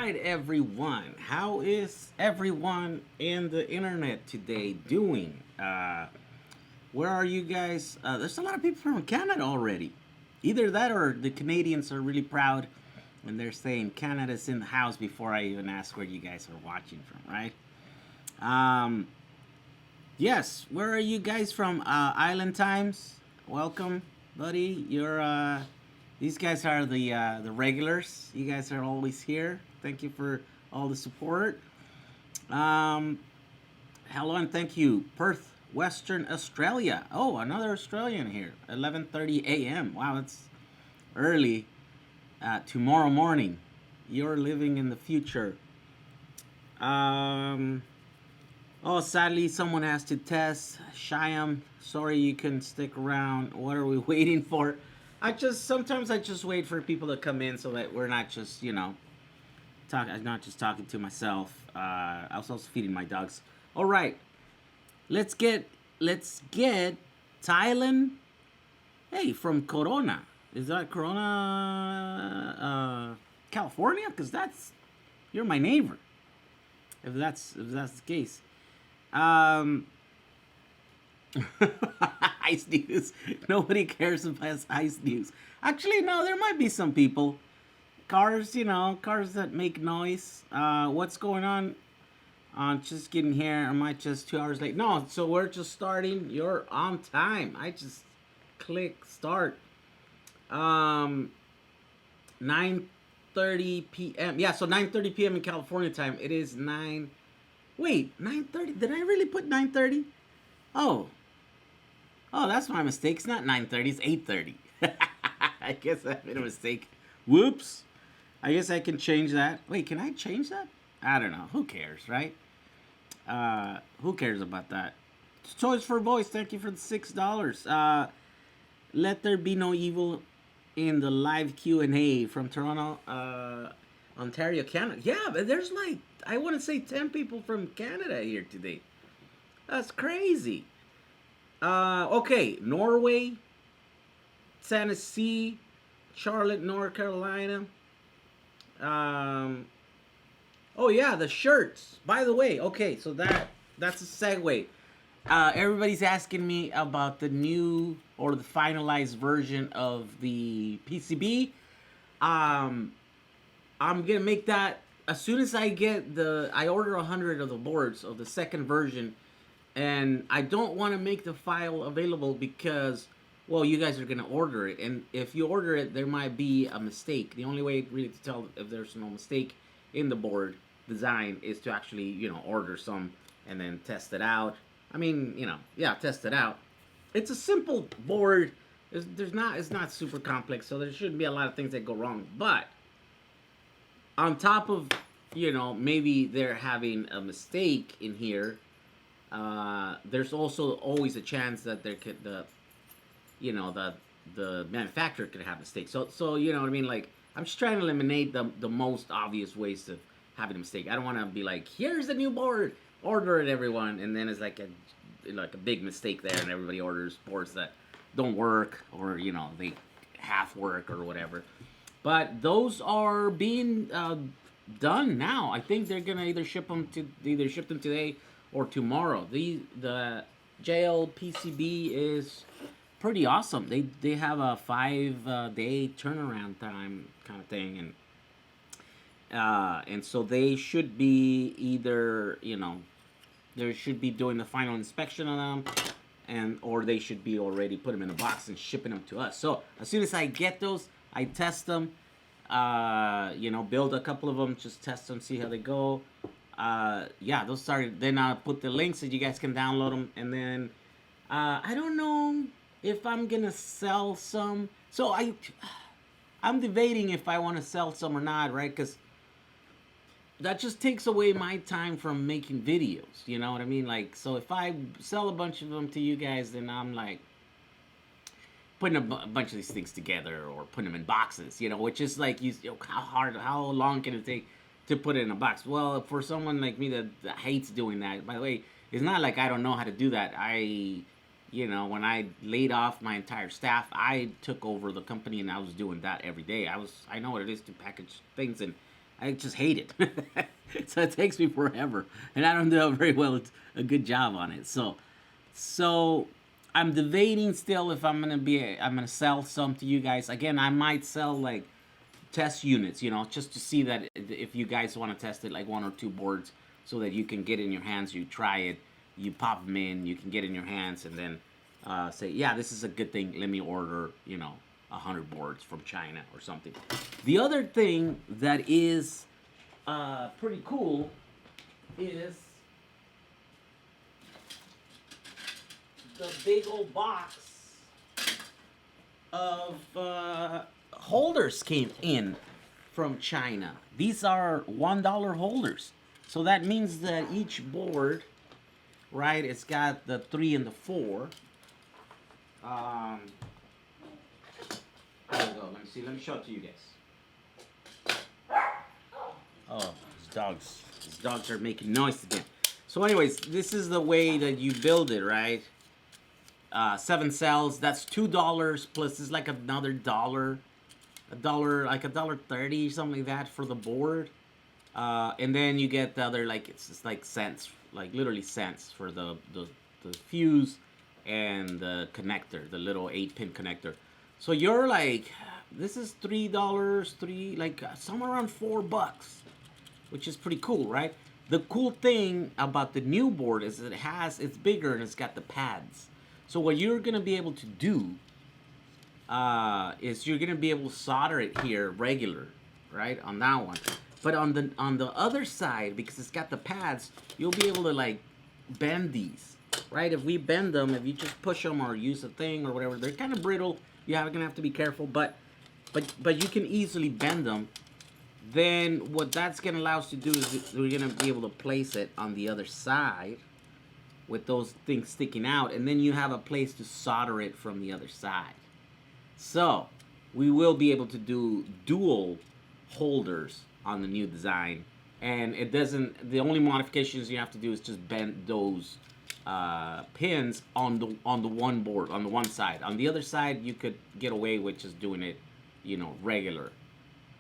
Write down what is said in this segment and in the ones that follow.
right, everyone. How is everyone in the internet today doing? Where are you guys? There's a lot of people from Canada already. Either that or the Canadians are really proud and they're saying Canada's in the house before I even ask where you guys are watching from, right? Um, yes, where are you guys from? Island Times. Welcome, buddy. These guys are the regulars. You guys are always here. Thank you for all the support. Um, Hello and thank you, Perth, Western Australia. Oh, another Australian here. 11:30 a.m. Wow, it's early. Tomorrow morning. You're living in the future. Um, oh, sadly, someone has to test. Shyam, sorry you couldn't stick around. What are we waiting for? Sometimes I just wait for people to come in so that we're not just I'm not just talking to myself. I was also feeding my dogs. All right, let's get Thailand. Hey, from Corona. Is that Corona, California? Because you're my neighbor. If that's the case. Um, Ice news. Nobody cares about ice news. Actually, no. There might be some people. Cars, cars that make noise. What's going on? Just getting here. Am I just 2 hours late? No. So we're just starting. You're on time. I just click start. 9:30 p.m. Yeah. So 9:30 p.m. in California time. It is 9. Wait, 9:30. Did I really put 9:30? Oh, oh, that's my mistake. It's not 9:30. It's 8:30. I guess I made a mistake. Whoops. I guess I can change that. Wait, can I change that? I don't know. Who cares, right? Who cares about that? Choice for voice. Thank you for the $6. Let there be no evil in the live Q&A from Toronto, Ontario, Canada. Yeah, but there's like I want to say 10 people from Canada here today. That's crazy. Okay, Norway, Tennessee, Charlotte, North Carolina. Um, oh yeah, the shirts. By the way, okay, so that's a segue. Everybody's asking me about the new or the finalized version of the PCB. Um, I'm gonna make that as soon as I order 100 of the boards of the second version, and I don't want to make the file available because, well, you guys are gonna order it, and if you order it, there might be a mistake. The only way really to tell if there's no mistake in the board design is to actually order some and then test it out. I mean, yeah, test it out. It's a simple board. It's not super complex, so there shouldn't be a lot of things that go wrong. But on top of maybe they're having a mistake in here, there's also always a chance that the manufacturer could have mistakes. So you know what I mean. Like, I'm just trying to eliminate the most obvious ways of having a mistake. I don't want to be like, here's the new board, order it, everyone, and then it's like a big mistake there, and everybody orders boards that don't work, or they half work or whatever. But those are being done now. I think they're gonna either ship them today or tomorrow. The JL PCB is pretty awesome. They have a 5 day turnaround time kind of thing, and so they should be either they should be doing the final inspection on them, or they should be already put them in a box and shipping them to us. So as soon as I get those, I test them. Build a couple of them, just test them, see how they go. Yeah, those started. Then I'll put the links so you guys can download them, and then I don't know if I'm gonna sell some. So I'm debating if I want to sell some or not, right? Because that just takes away my time from making videos. You know what I mean? Like, so if I sell a bunch of them to you guys, then I'm like putting a bunch of these things together or putting them in boxes, which is like, how long can it take to put it in a box? Well, for someone like me that hates doing that, by the way, it's not like I don't know how to do that. When I laid off my entire staff, I took over the company and I was doing that every day. I know what it is to package things and I just hate it. So it takes me forever, and I don't do a very well, a good job on it. So I'm debating still if I'm gonna sell some to you guys. Again, I might sell like test units, you know, just to see that if you guys want to test it, like one or two boards, so that you can get in your hands, you try it, you pop them in, you can get in your hands, and then say, yeah, this is a good thing. Let me order, you know, 100 boards from China or something. The other thing that is pretty cool is the big old box of holders came in from China. These are $1 holders. So that means that each board, right, it's got the 3 and the 4. There we go. Let me see. Let me show it to you guys. Oh, these dogs are making noise again. So anyways, this is the way that you build it, right? 7 cells, that's $2 plus is like another dollar, like $1.30, something like that for the board. And then you get the other, like, it's just like cents, like literally cents for the fuse and the connector, the little 8-pin connector. So you're like, this is $3, like somewhere around $4, which is pretty cool, right? The cool thing about the new board is that it's bigger and it's got the pads. So what you're gonna be able to do is you're gonna be able to solder it here regular, right, on that one. But on the other side, because it's got the pads, you'll be able to like bend these, right? If we bend them, if you just push them or use a thing or whatever, they're kind of brittle. You're gonna have to be careful, but you can easily bend them. Then what that's gonna allow us to do is we're gonna be able to place it on the other side with those things sticking out, and then you have a place to solder it from the other side. So we will be able to do dual holders on the new design, and it doesn't, the only modifications you have to do is just bend those pins on the one board, on the one side. On the other side, you could get away with just doing it, you know, regular.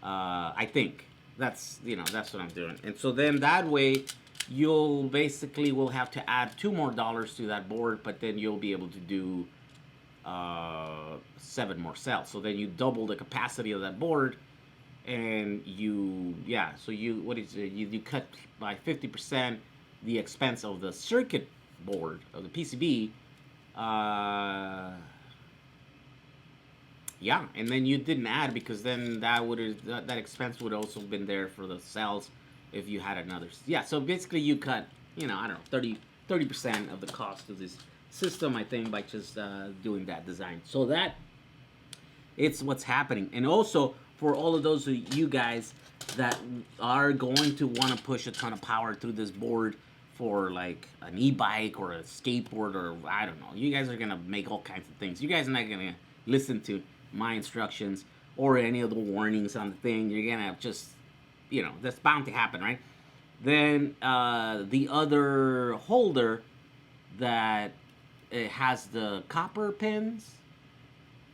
I think that's, you know, that's what I'm doing. And so then that way you'll basically will have to add $2 more to that board, but then you'll be able to do 7 more cells. So then you double the capacity of that board, and you, yeah, so you, what is it, you cut by 50% the expense of the circuit board, of the PCB. Yeah, and then you didn't add, because then that expense would also been there for the cells if you had another. Yeah, so basically you cut, you know, I don't know, 30% of the cost of this system, I think, by just doing that design. So that, it's what's happening. And also for all of those of you guys that are going to want to push a ton of power through this board for like an e-bike or a skateboard, or I don't know, you guys are gonna make all kinds of things. You guys are not gonna listen to my instructions or any of the warnings on the thing. You're gonna just, you know, that's bound to happen, right? Then the other holder that it has the copper pins,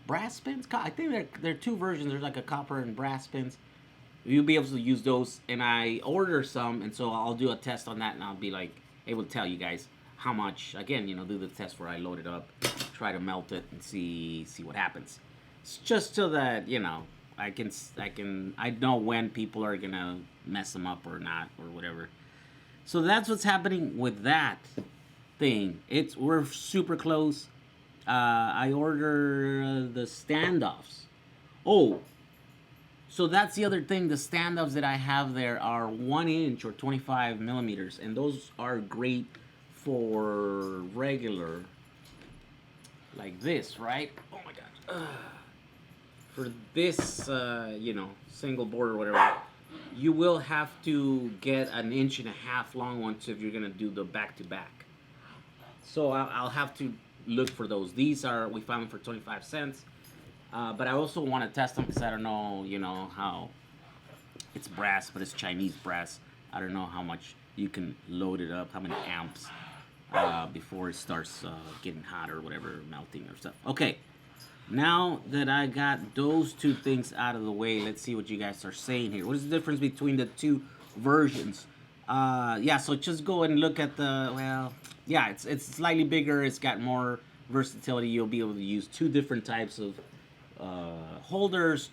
brass pins. I think there are 2 versions. There's like a copper and brass pins. You'll be able to use those, and I order some, and so I'll do a test on that, and I'll be like able to tell you guys how much. Again, you know, do the test where I load it up, try to melt it, and see what happens. It's just so that, you know, I know when people are gonna mess them up or not or whatever. So that's what's happening with that thing. We're super close. I order the standoffs. Oh, so that's the other thing. The standoffs that I have there are 1 inch or 25 millimeters, and those are great for regular, like this, right? Oh my god. For this, you know, single board or whatever, you will have to get an 1.5 inch long one, so if you're gonna do the back-to-back. So I'll have to look for those. These are, we found them for 25 cents. But I also want to test them, because I don't know, you know, how it's brass, but it's Chinese brass. I don't know how much you can load it up, how many amps before it starts getting hot or whatever, melting or stuff. Okay, Now that I got those two things out of the way, let's see what you guys are saying here. What is the difference between the two versions? Yeah, so just go and look at the, well, yeah, it's slightly bigger. It's got more versatility. You'll be able to use two different types of holders.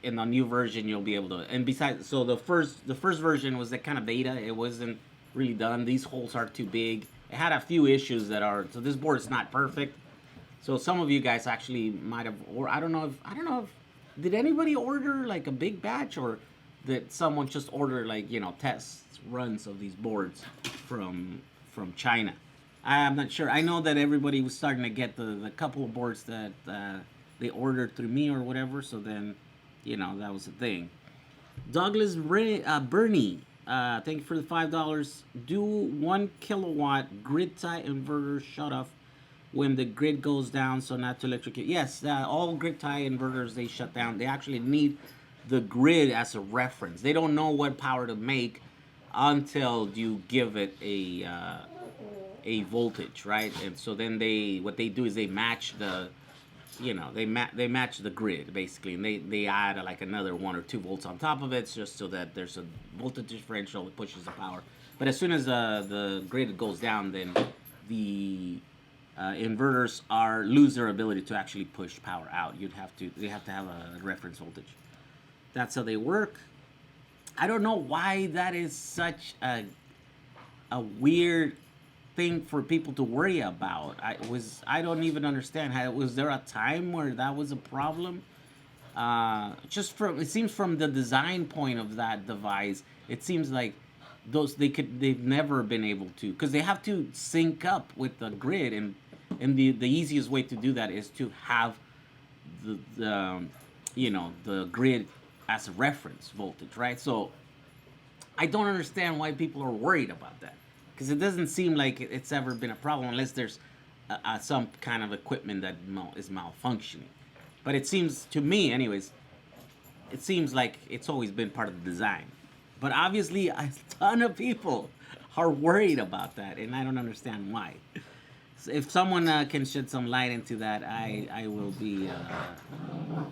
In the new version, you'll be able to, and besides, so the first version was the kind of beta. It wasn't really done. These holes are too big. It had a few issues that are, so this board is not perfect. So some of you guys actually might have, or I don't know if did anybody order like a big batch, or did someone just order, like, test runs of these boards from China. I'm not sure. I know that everybody was starting to get the couple of boards that they ordered through me or whatever. So then, that was the thing. Douglas Bernie, thank you for the $5. Do 1 kilowatt grid tie inverter shut off when the grid goes down, so not to electrocute. Yes, all grid tie inverters, they shut down. They actually need the grid as a reference. They don't know what power to make until you give it a voltage, right? And so then what they do is they match the they match the grid basically, and they add like another 1 or 2 volts on top of it, just so that there's a voltage differential that pushes the power. But as soon as the grid goes down, then the inverters lose their ability to actually push power out. They have to have a reference voltage. That's how they work. I don't know why that is such a weird thing for people to worry about. I don't even understand. Was there a time where that was a problem? It seems from the design point of that device, it seems like they've never been able to, because they have to sync up with the grid, and the easiest way to do that is to have the grid as a reference voltage, right? So I don't understand why people are worried about that, because it doesn't seem like it's ever been a problem, unless there's some kind of equipment that is malfunctioning. But it seems to me, anyways, it seems like it's always been part of the design. But obviously, a ton of people are worried about that, and I don't understand why. So if someone can shed some light into that, I will be.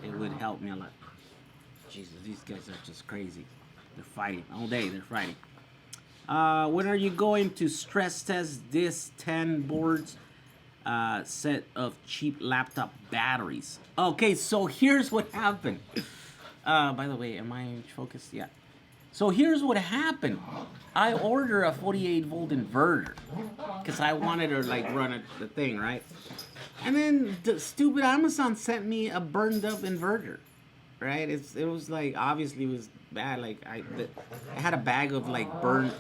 It would help me a lot. Jesus, these guys are just crazy. They're fighting all day. They're fighting. When are you going to stress test this 10 boards set of cheap laptop batteries? Okay, so here's what happened. By the way, am I focused? Yeah. So here's what happened. I ordered a 48 volt inverter because I wanted to like run the thing, right? And then the stupid Amazon sent me a burned up inverter, right? It was like, obviously it was bad. Like I had a bag of like burnt,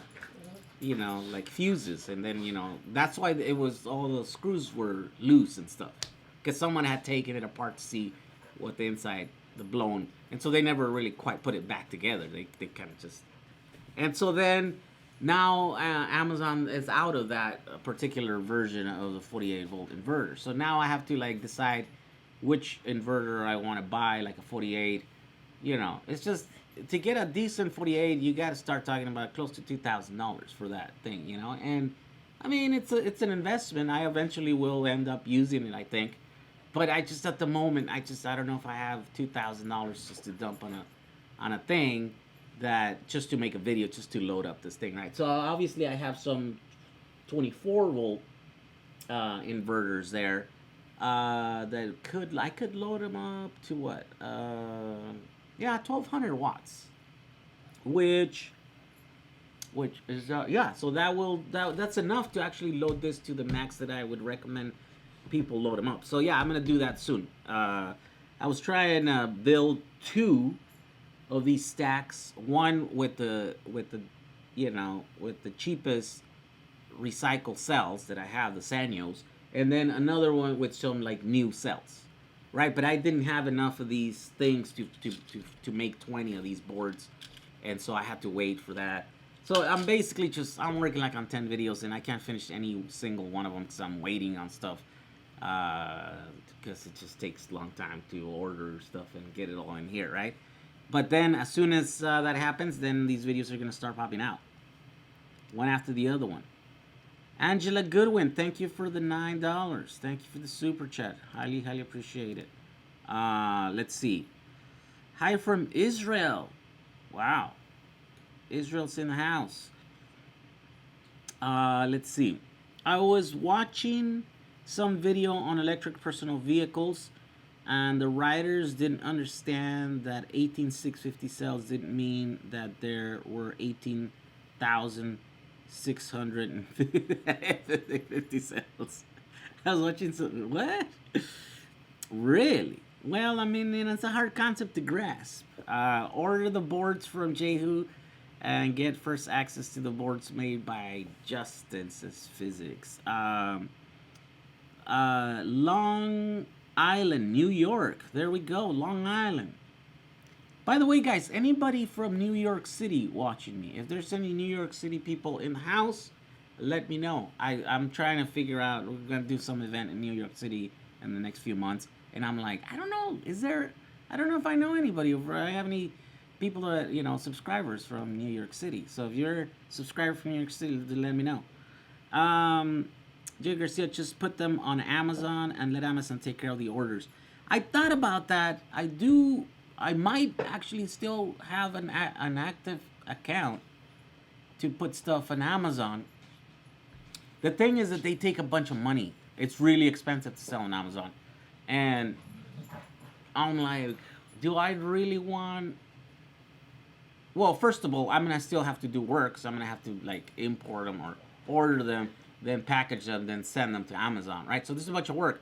like fuses, and then that's why it was, all the screws were loose and stuff, because someone had taken it apart to see what the inside, the blown, and so they never really quite put it back together. They kind of just, and so then now Amazon is out of that particular version of the 48 volt inverter. So now I have to like decide which inverter I want to buy, like a 48. It's just, to get a decent 48, you got to start talking about close to $2,000 for that thing, And I mean, it's an investment. I eventually will end up using it, I think. But I just, at the moment, I don't know if I have $2,000 just to dump on a thing, that just to make a video, just to load up this thing, right? So obviously I have some 24 volt inverters there that I could load them up to what? Yeah, 1200 watts, which is so that's enough to actually load this to the max that I would recommend people load them up. So yeah, I'm gonna do that soon. I was trying to build 2 of these stacks, one with the cheapest recycled cells that I have, the Sanyos, and then another one with some like new cells, right? But I didn't have enough of these things to make 20 of these boards, and so I had to wait for that. So I'm basically I'm working like on 10 videos, and I can't finish any single one of them because I'm waiting on stuff, because it just takes a long time to order stuff and get it all in here, right? But then as soon as that happens, then these videos are going to start popping out, one after the other one. Angela Goodwin, thank you for the $9. Thank you for the super chat. Highly, highly appreciate it. Let's see. Hi from Israel. Wow. Israel's in the house. Let's see. I was watching some video on electric personal vehicles, and the writers didn't understand that 18650 cells didn't mean that there were 18,650 cells. I was watching some. What? Really? Well, I mean, it's a hard concept to grasp. Order the boards from Jehu and get first access to the boards made by Justin, says physics. Long Island, New York. There we go, Long Island. By the way, guys, anybody from New York City watching me? If there's any New York City people in the house, let me know. I'm trying to figure out. We're gonna do some event in New York City in the next few months, and I'm like, I don't know. I don't know if I know anybody, or I have any people that subscribers from New York City. So if you're a subscriber from New York City, let me know. Jay Garcia, just put them on Amazon and let Amazon take care of the orders. I thought about that. I might actually still have an active account to put stuff on Amazon. The thing is that they take a bunch of money. It's really expensive to sell on Amazon. And I'm like, do I really want... Well, first of all, I'm going to still have to do work. So I'm going to have to like import them or order them, then package them, then send them to Amazon, right? So this is a bunch of work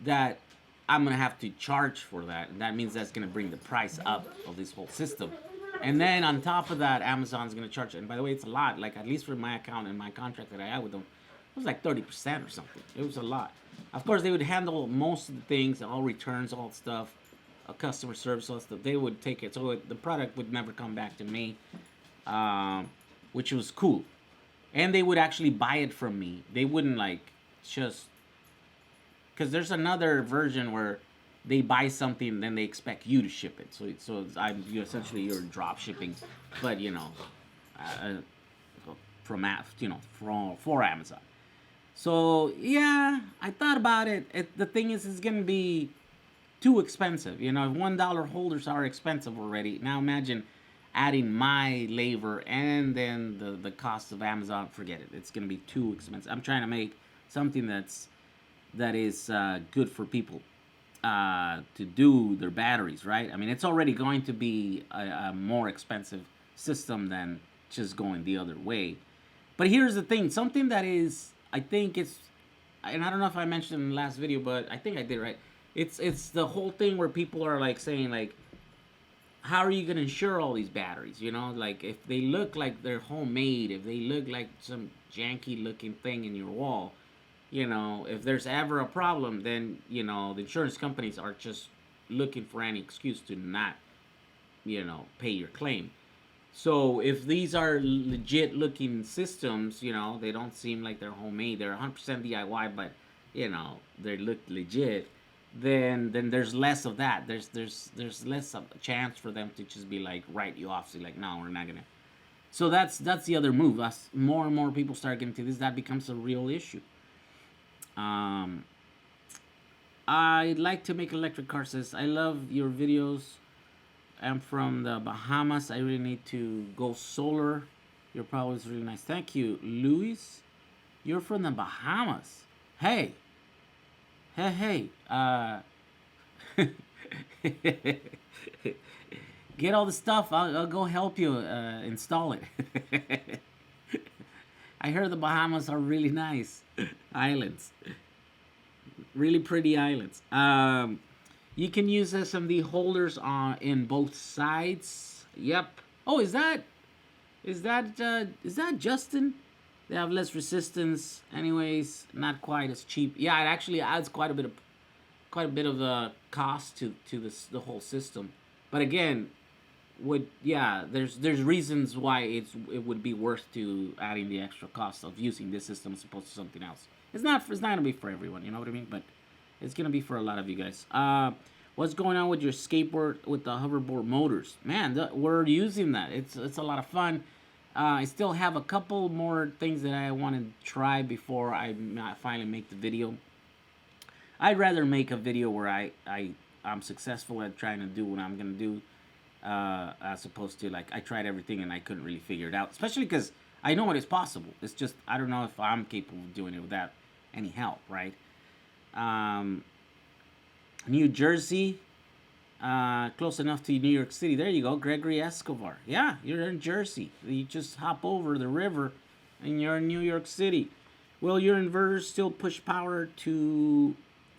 that I'm going to have to charge for that. And that means that's going to bring the price up of this whole system. And then on top of that, Amazon's going to charge. And by the way, it's a lot. Like, at least for my account and my contract that I had with them, it was like 30% or something. It was a lot. Of course, they would handle most of the things, all returns, all stuff, customer service, all stuff. They would take it. So the product would never come back to me, which was cool. And they would actually buy it from me. They wouldn't like just... Because there's another version where they buy something, then they expect you to ship it. So essentially you're drop shipping, but for Amazon. So yeah, I thought about it. The thing is, it's gonna be too expensive. $1 holders are expensive already. Now imagine adding my labor and then the cost of Amazon. Forget it. It's gonna be too expensive. I'm trying to make something that is good for people to do their batteries, right? I mean, it's already going to be a more expensive system than just going the other way. But here's the thing, something that is, I think it's, and I don't know if I mentioned in the last video, but I think I did, right? It's the whole thing where people are like saying like, how are you going to insure all these batteries? Like if they look like they're homemade, if they look like some janky looking thing in your wall, if there's ever a problem, then, the insurance companies are just looking for any excuse to not, pay your claim. So if these are legit looking systems, they don't seem like they're homemade, they're 100% DIY, but, they look legit, then there's less of that. There's less of a chance for them to just be like, write you off. So like, no, we're not going to. So that's the other move. As more and more people start getting to this, that becomes a real issue. I'd like to make electric cars. Says, I love your videos. I'm from the Bahamas. I really need to go solar. Your product is really nice. Thank you, Luis. You're from the Bahamas. Hey. Get all the stuff. I'll go help you install it. I heard the Bahamas are really nice islands. Really pretty islands. You can use SMD holders in both sides. Yep. Oh, is that Justin? They have less resistance. Anyways, not quite as cheap. Yeah, it actually adds quite a bit of the cost to the whole system. But again, there's reasons why it would be worth to adding the extra cost of using this system as opposed to something else. It's not gonna be for everyone, you know what I mean? But it's gonna be for a lot of you guys. What's going on with your skateboard with the hoverboard motors? Man, we're using that. It's a lot of fun. I still have a couple more things that I want to try before I finally make the video. I'd rather make a video where I I'm successful at trying to do what I'm gonna do, as opposed to like I tried everything and I couldn't really figure it out. Especially because I know it is possible. It's just I don't know if I'm capable of doing it without any help, right? Um, New Jersey, close enough to New York City. There you go, Gregory Escobar. Yeah, you're in Jersey. You just hop over the river, and you're in New York City. Will your inverters still push power to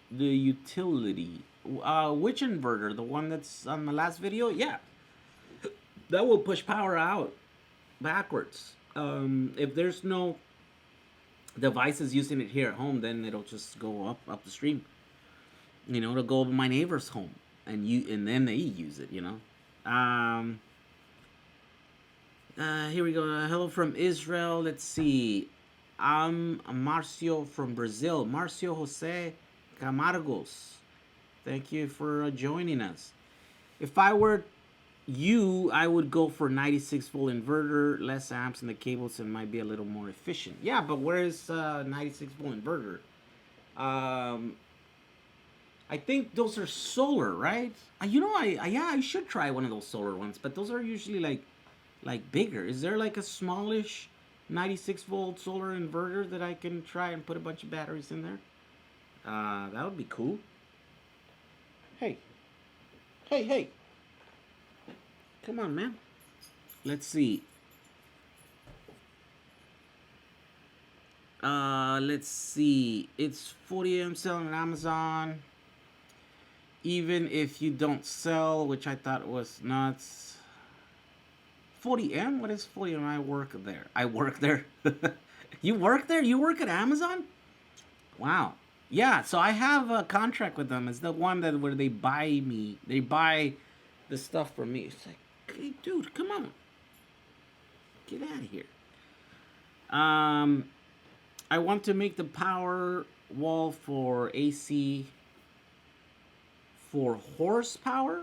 the utility? Which inverter? The one that's on the last video? Yeah, that will push power out backwards. If there's no devices using it here at home, then it'll just go up the stream. You know, it'll go over my neighbor's home, and then they use it. You know. Here we go. Hello from Israel. Let's see. I'm Marcio from Brazil. Marcio Jose Camargos. Thank you for joining us. If I were you, I would go for 96 volt inverter, less amps in the cables, and might be a little more efficient. Yeah, but where is 96 volt inverter? I think those are solar, right? You know, I should try one of those solar ones, but those are usually like bigger. Is there like a smallish 96 volt solar inverter that I can try and put a bunch of batteries in there? That would be cool. Hey. Hey. Come on, man. Let's see. Let's see. It's 40M selling on Amazon. Even if you don't sell, which I thought was nuts. 40M? What is 40M? I work there. I work there. You work there? You work at Amazon? Wow. Yeah, so I have a contract with them. It's the one that where they buy the stuff from me. It's like, hey, dude, come on. Get out of here. I want to make the power wall for AC for horsepower.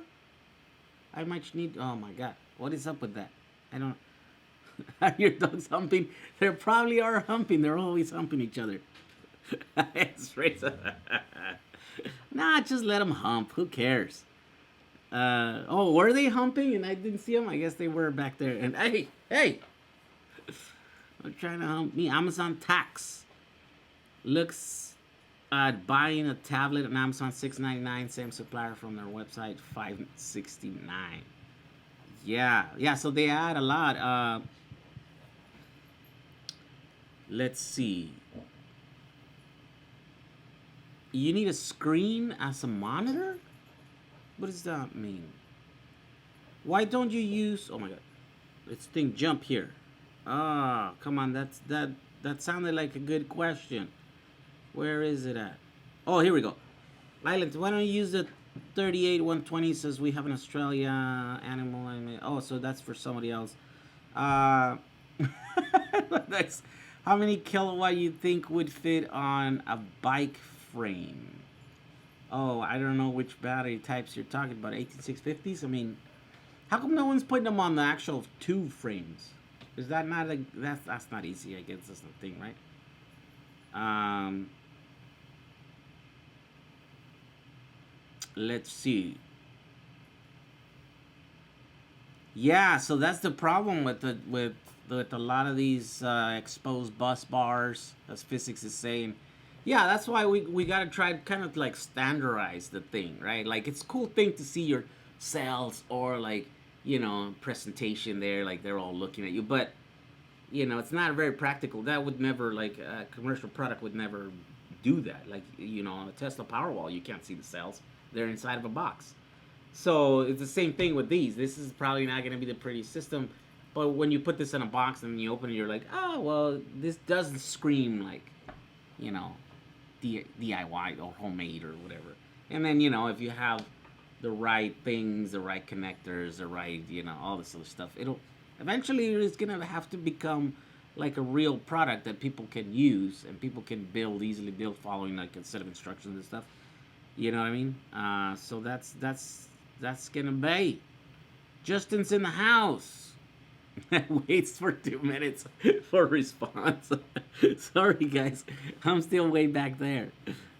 I might need. Oh my god, what is up with that? I don't. Are your dogs humping? They probably are humping. They're always humping each other. Nah, just let them hump. Who cares? Oh, were they humping and I didn't see them? I guess they were back there. And hey, I'm trying to hump me. Amazon tax looks at buying a tablet on Amazon $6.99. Same supplier from their website $5.69. Yeah. So they add a lot. Let's see. You need a screen as a monitor? What does that mean? Why don't you use... Oh my god. This thing jump here. Ah, come on. That sounded like a good question. Where is it at? Oh, here we go. Island, why don't you use the 38120? Says we have an Australia animal. Oh, so that's for somebody else. That's, how many kilowatt you think would fit on a bike frame? Oh, I don't know which battery types you're talking about. 18650s? I mean, how come no one's putting them on the actual two frames? Is that not a... That's not easy, I guess. That's the thing, right? Let's see. Yeah, so that's the problem with a lot of these exposed bus bars, as physics is saying. Yeah, that's why we gotta try to kind of like standardize the thing, right? Like, it's a cool thing to see your cells or like, you know, presentation there, like they're all looking at you, but you know, it's not very practical. That would never, like, a commercial product would never do that. Like, you know, on a Tesla Powerwall, you can't see the cells. They're inside of a box. So it's the same thing with these. This is probably not going to be the prettiest system, but when you put this in a box and you open it, you're like, oh, well, this doesn't scream like, you know, DIY or homemade or whatever. And then, you know, if you have the right things, the right connectors, the right, you know, all this other stuff, it'll eventually, it's going to have to become like a real product that people can use and people can easily build following like a set of instructions and stuff. You know what I mean? So that's gonna be. Justin's in the house. Waits for 2 minutes for response. Sorry guys, I'm still way back there.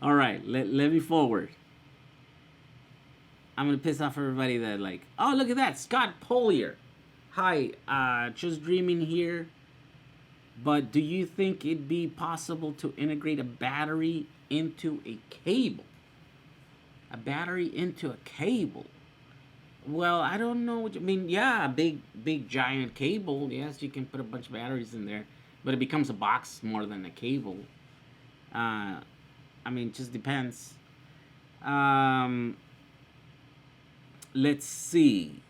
All right, let me forward. I'm gonna piss off everybody that like, oh look at that, Scott Polier. Hi, just dreaming here. But do you think it'd be possible to integrate a battery into a cable? A battery into a cable? Well, I don't know what you mean. Yeah, a big giant cable. Yes, you can put a bunch of batteries in there, but it becomes a box more than a cable. Uh, I mean, it just depends. Um, let's see.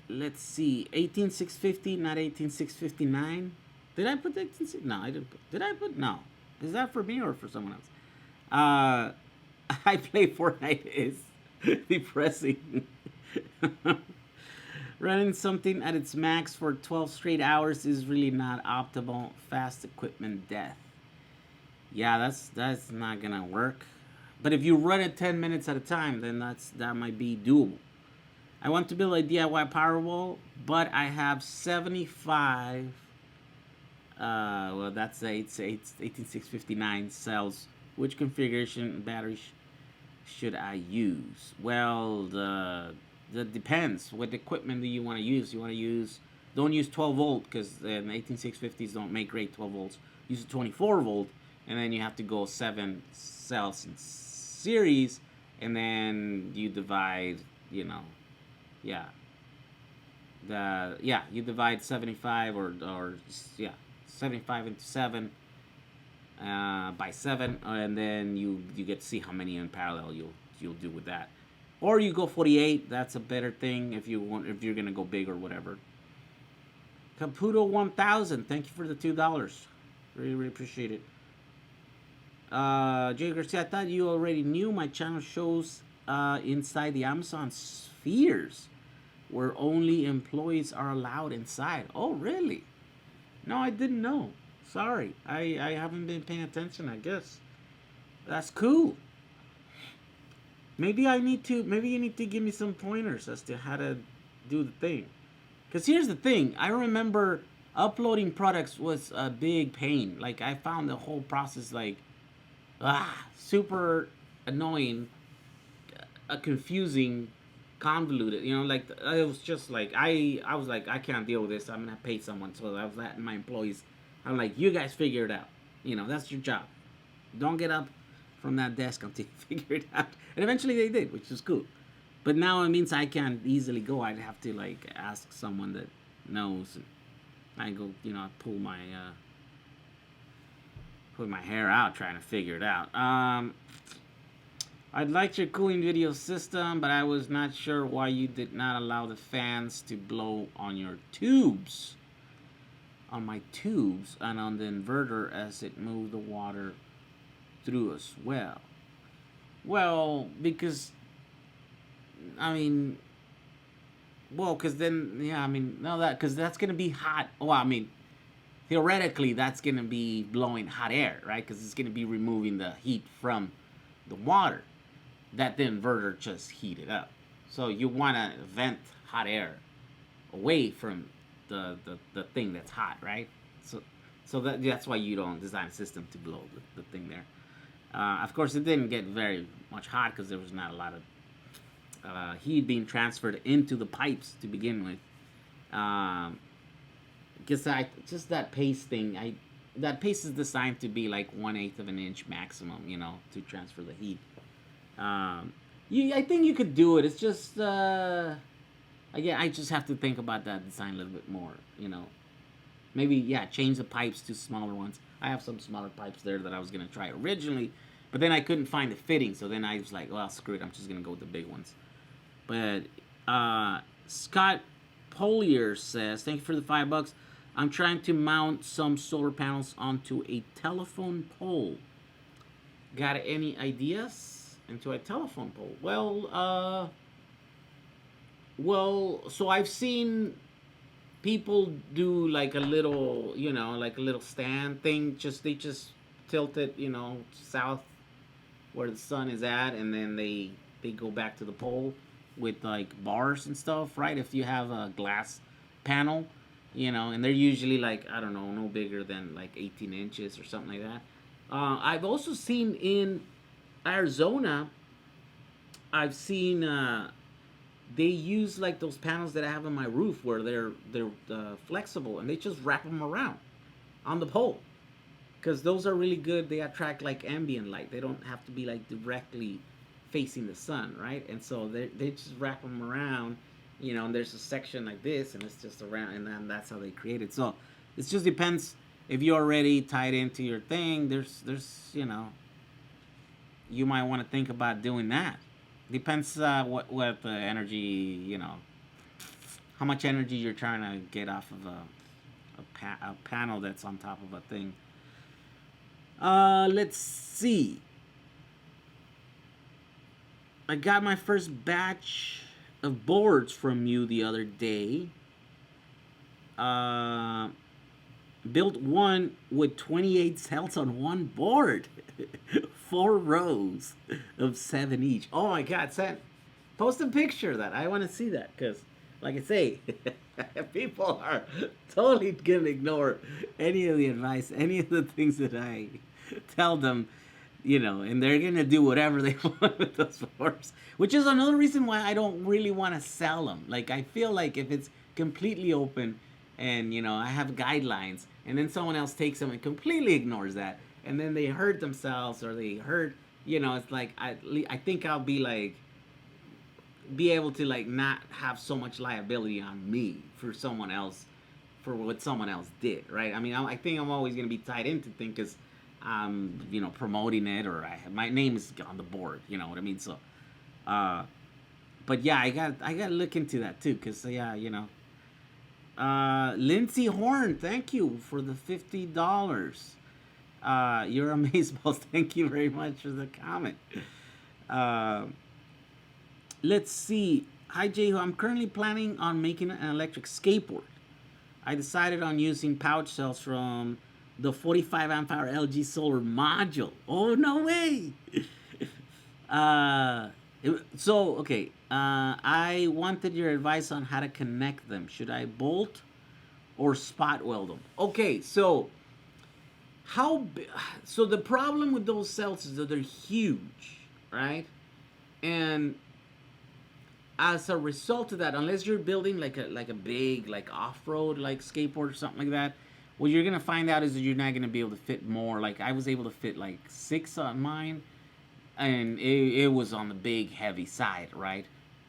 Let's see. 18650, not 18659. Did I put 186? No, I didn't put. Did I put? No. Is that for me or for someone else? Uh, I play Fortnite is depressing. Running something at its max for 12 straight hours is really not optimal. Fast equipment death. Yeah, that's not gonna work. But if you run it 10 minutes at a time, then that might be doable. I want to build a DIY Powerwall, but I have 75. Well, that's 18659 cells. Which configuration battery should I use? Well, that depends. What equipment do you want to use? You want to use, don't use 12 volt because the 18650s don't make great 12 volts. Use a 24 volt, and then you have to go 7 cells in series, and then you divide, yeah. You divide 75 or yeah, 75 into 7 by 7, and then you get to see how many in parallel you'll do with that. Or you go 48. That's a better thing if you're gonna go big or whatever. Caputo 1000. Thank you for the $2. Really appreciate it. Jay Garcia, I thought you already knew my channel shows inside the Amazon spheres where only employees are allowed inside. Oh, really? No, I didn't know. Sorry. I haven't been paying attention, I guess. That's cool. Maybe you need to give me some pointers as to how to do the thing. Because here's the thing. I remember uploading products was a big pain. Like, I found the whole process, like, super annoying, confusing, convoluted. Like, it was just like, I was like, I can't deal with this. I'm going to pay someone. So I was letting my employees, I'm like, you guys figure it out. That's your job. Don't get up from that desk until you figure it out. And eventually they did, which is cool. But now it means I can't easily go. I'd have to, like, ask someone that knows. And I go, I pull my hair out trying to figure it out. I'd like your cooling video system, but I was not sure why you did not allow the fans to blow on your tubes. On my tubes and on the inverter as it moved the water through as well. Well, because, because then, no, because that's going to be hot. Well, theoretically, that's going to be blowing hot air, right? Because it's going to be removing the heat from the water that the inverter just heated up. So you want to vent hot air away from the thing that's hot, right? So that's why you don't design a system to blow the thing there. Of course, it didn't get very much hot because there was not a lot of heat being transferred into the pipes to begin with. Because just that paste thing, that paste is designed to be like 1/8 of an inch maximum, to transfer the heat. I think you could do it. It's just, again, I just have to think about that design a little bit more, Maybe, change the pipes to smaller ones. I have some smaller pipes there that I was going to try originally, but then I couldn't find the fitting, so then I was like, well, screw it, I'm just going to go with the big ones. But, Scott Polier says, thank you for the $5. I'm trying to mount some solar panels onto a telephone pole. Got any ideas? Into a telephone pole? So I've seen people do like a little, like a little stand thing. They just tilt it, south where the sun is at, and then they go back to the pole with like bars and stuff, right? If you have a glass panel, and they're usually like, I don't know, no bigger than like 18 inches or something like that. I've also seen in Arizona, I've seen they use like those panels that I have on my roof where they're flexible, and they just wrap them around on the pole, because those are really good. They attract like ambient light. They don't have to be like directly facing the sun, right? And so they just wrap them around, and there's a section like this, and it's just around, and then that's how they create it. So it just depends if you're already tied into your thing. There's you might want to think about doing that. Depends what the energy, how much energy you're trying to get off of a panel that's on top of a thing. Let's see. I got my first batch of boards from you the other day. Uh, Built one with 28 cells on one board. 4 rows of 7 each. Oh my God, Sam, post a picture of that. I want to see that because, like I say, people are totally going to ignore any of the advice, any of the things that I tell them, and they're going to do whatever they want with those boards, which is another reason why I don't really want to sell them. Like, I feel like if it's completely open and, I have guidelines, and then someone else takes them and completely ignores that, and then they hurt themselves or they hurt, it's like I think I'll be able to like not have so much liability on me for someone else, for what someone else did, right? I mean, I think I'm always gonna be tied into things because I'm promoting it, or my name is on the board, you know what I mean? So but yeah, I got to look into that too, because yeah, Lindsay Horn, thank you for the $50. You're amazeballs. Thank you very much for the comment. Let's see. Hi, Jehu. I'm currently planning on making an electric skateboard. I decided on using pouch cells from the 45 amp hour LG solar module. Oh, no way. Okay. I wanted your advice on how to connect them. Should I bolt or spot weld them? Okay, so so the problem with those cells is that they're huge, right? And as a result of that, unless you're building like a big like off-road like skateboard or something like that, what you're gonna find out is that you're not gonna be able to fit more. Like, I was able to fit like 6 on mine, and it was on the big heavy side, right?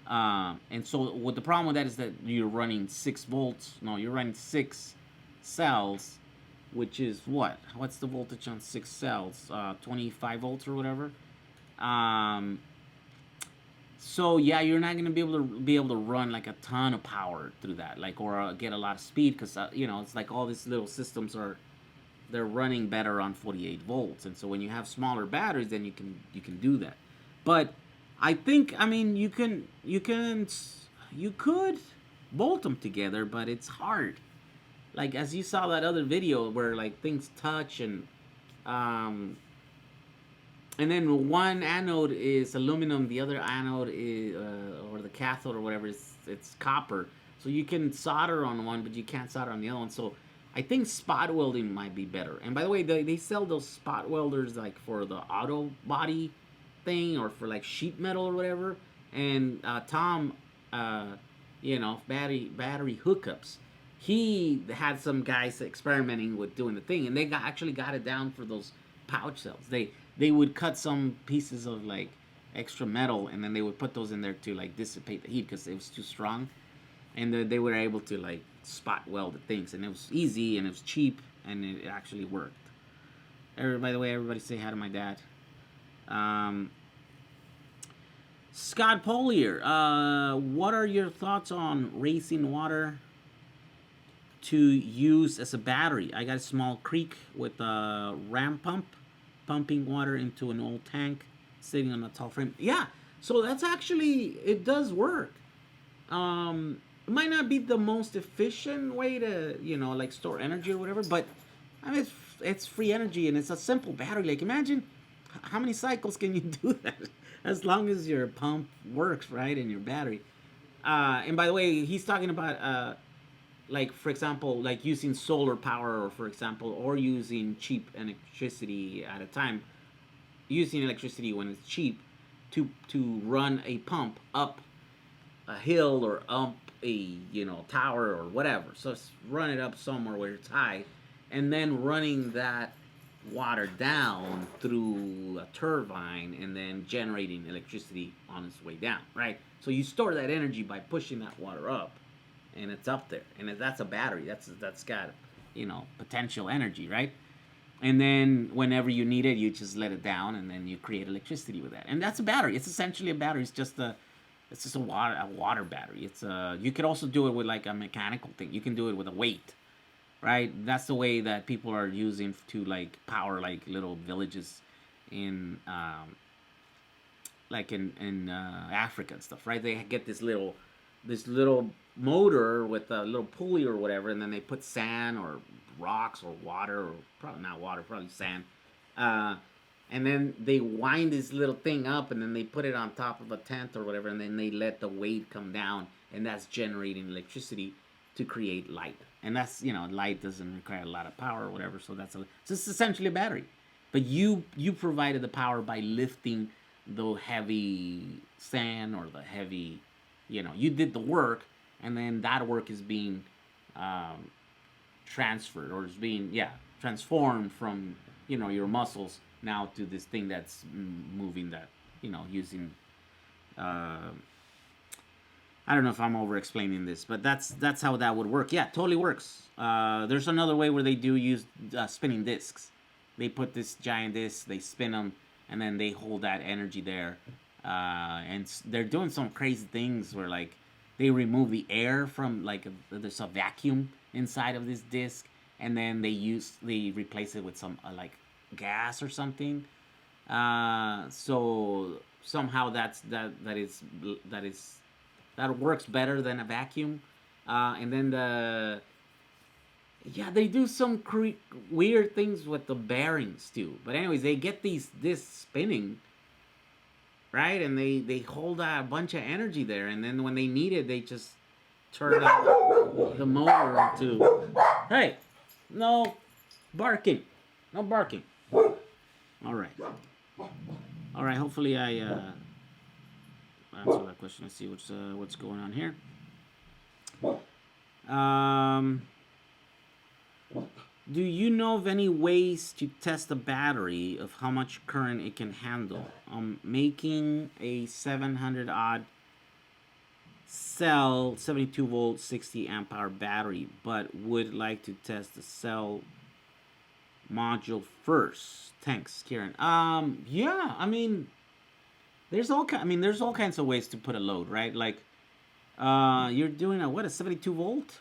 And so what the problem with that is that you're running 6 volts. No, you're running 6 cells, which is what's the voltage on 6 cells? 25 volts or whatever. So yeah, you're not gonna be able to run like a ton of power through that, like, or get a lot of speed, because it's like all these little systems they're running better on 48 volts, and so when you have smaller batteries, then you can do that. But I think, I mean, you could bolt them together, but it's hard. Like, as you saw that other video where like things touch, and then one anode is aluminum, the other anode is or the cathode or whatever it's copper. So you can solder on one, but you can't solder on the other one. So I think spot welding might be better. And by the way, they sell those spot welders like for the auto body thing, or for like sheet metal or whatever. And Tom, battery hookups, he had some guys experimenting with doing the thing, and they actually got it down for those pouch cells. They would cut some pieces of like extra metal, and then they would put those in there to like dissipate the heat because it was too strong, and they were able to like spot weld the things, and it was easy and it was cheap, and it actually worked. By the way, everybody say hi to my dad. Scott Polier, what are your thoughts on racing water to use as a battery? I got a small creek with a ram pump, pumping water into an old tank sitting on a tall frame. Yeah, so that's actually, it does work. It might not be the most efficient way to, like store energy or whatever, but I mean, it's free energy, and it's a simple battery. Like, imagine how many cycles can you do that? As long as your pump works, right, and your battery. And by the way, he's talking about like, for example, like using solar power, or for example, or using cheap electricity at a time. using electricity when it's cheap to run a pump up a hill or up a tower or whatever. So run it up somewhere where it's high, and then running that water down through a turbine and then generating electricity on its way down, right? So you store that energy by pushing that water up, and it's up there, and that's a battery. That's got potential energy, right? And then whenever you need it, you just let it down, and then you create electricity with that. And that's a battery. It's essentially a battery. It's just a water battery. You could also do it with like a mechanical thing. You can do it with a weight, right? That's the way that people are using to like power like little villages in Africa and stuff, right? They get this little motor with a little pulley or whatever, and then they put sand or rocks or water, or probably not water, probably sand, and then they wind this little thing up, and then they put it on top of a tent or whatever, and then they let the weight come down, and that's generating electricity to create light. And that's light doesn't require a lot of power or whatever, so so it's essentially a battery. But you provided the power by lifting the heavy sand or the heavy, you did the work, and then that work is being transferred, or is being transformed from your muscles now to this thing that's moving that using I don't know if I'm over explaining this, but that's how that would work. Yeah, totally works. There's another way where they do use spinning discs. They put this giant disc, they spin them, and then they hold that energy there. And they're doing some crazy things where like they remove the air from there's a vacuum inside of this disc, and then they replace it with some like gas or something. So somehow that works better than a vacuum. And then they do some weird things with the bearings too. But anyways, they get this spinning, right? And they hold a bunch of energy there. And then when they need it, they just turn out the motor to... Hey, no barking. No barking. All right. Hopefully I answer that question. Let's see what's going on here. Do you know of any ways to test a battery of how much current it can handle? I'm making a 700 odd cell 72 volt 60 amp hour battery, but would like to test the cell module first. Thanks, Kieran. Yeah, I mean, there's all kinds of ways to put a load, right? Like, you're doing a 72 volt?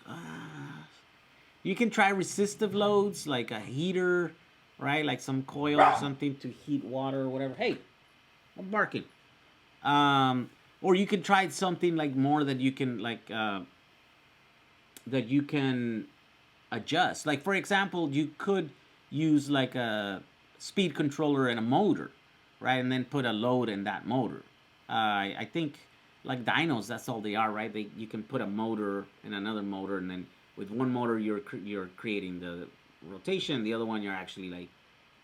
You can try resistive loads, like a heater, right? Like some coil or something to heat water or whatever. Hey, I'm barking. Or you can try something like more that you can adjust. Like, for example, you could use like a speed controller and a motor, right? And then put a load in that motor. I think like dynos, that's all they are, right? You can put a motor and another motor, and then with one motor you're creating the rotation, the other one you're actually like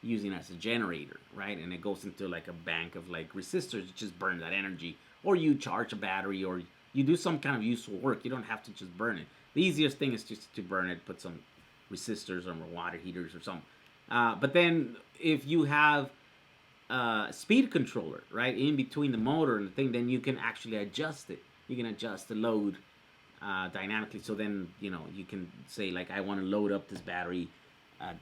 using as a generator, right? And it goes into like a bank of like resistors to just burn that energy, or you charge a battery, or you do some kind of useful work. You don't have to just burn it. The easiest thing is just to burn it, put some resistors or water heaters or something. But then if you have a speed controller, right, in between the motor and the thing, then you can actually adjust it. You can adjust the load dynamically. So then, you can say like, I want to load up this battery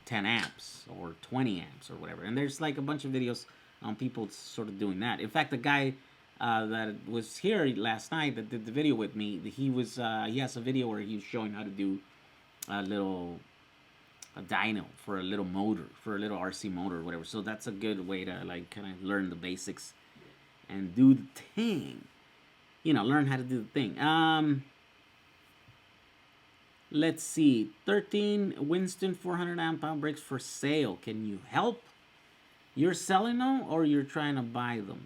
10 amps or 20 amps or whatever. And there's like a bunch of videos on people sort of doing that. In fact, the guy that was here last night that did the video with me, he has a video where he was showing how to do a dyno for a little motor, for a little RC motor or whatever. So that's a good way to like kind of learn the basics and do the thing. Learn how to do the thing. Let's see. 13 Winston 400 amp hour brakes for sale. Can you help? You're selling them or you're trying to buy them?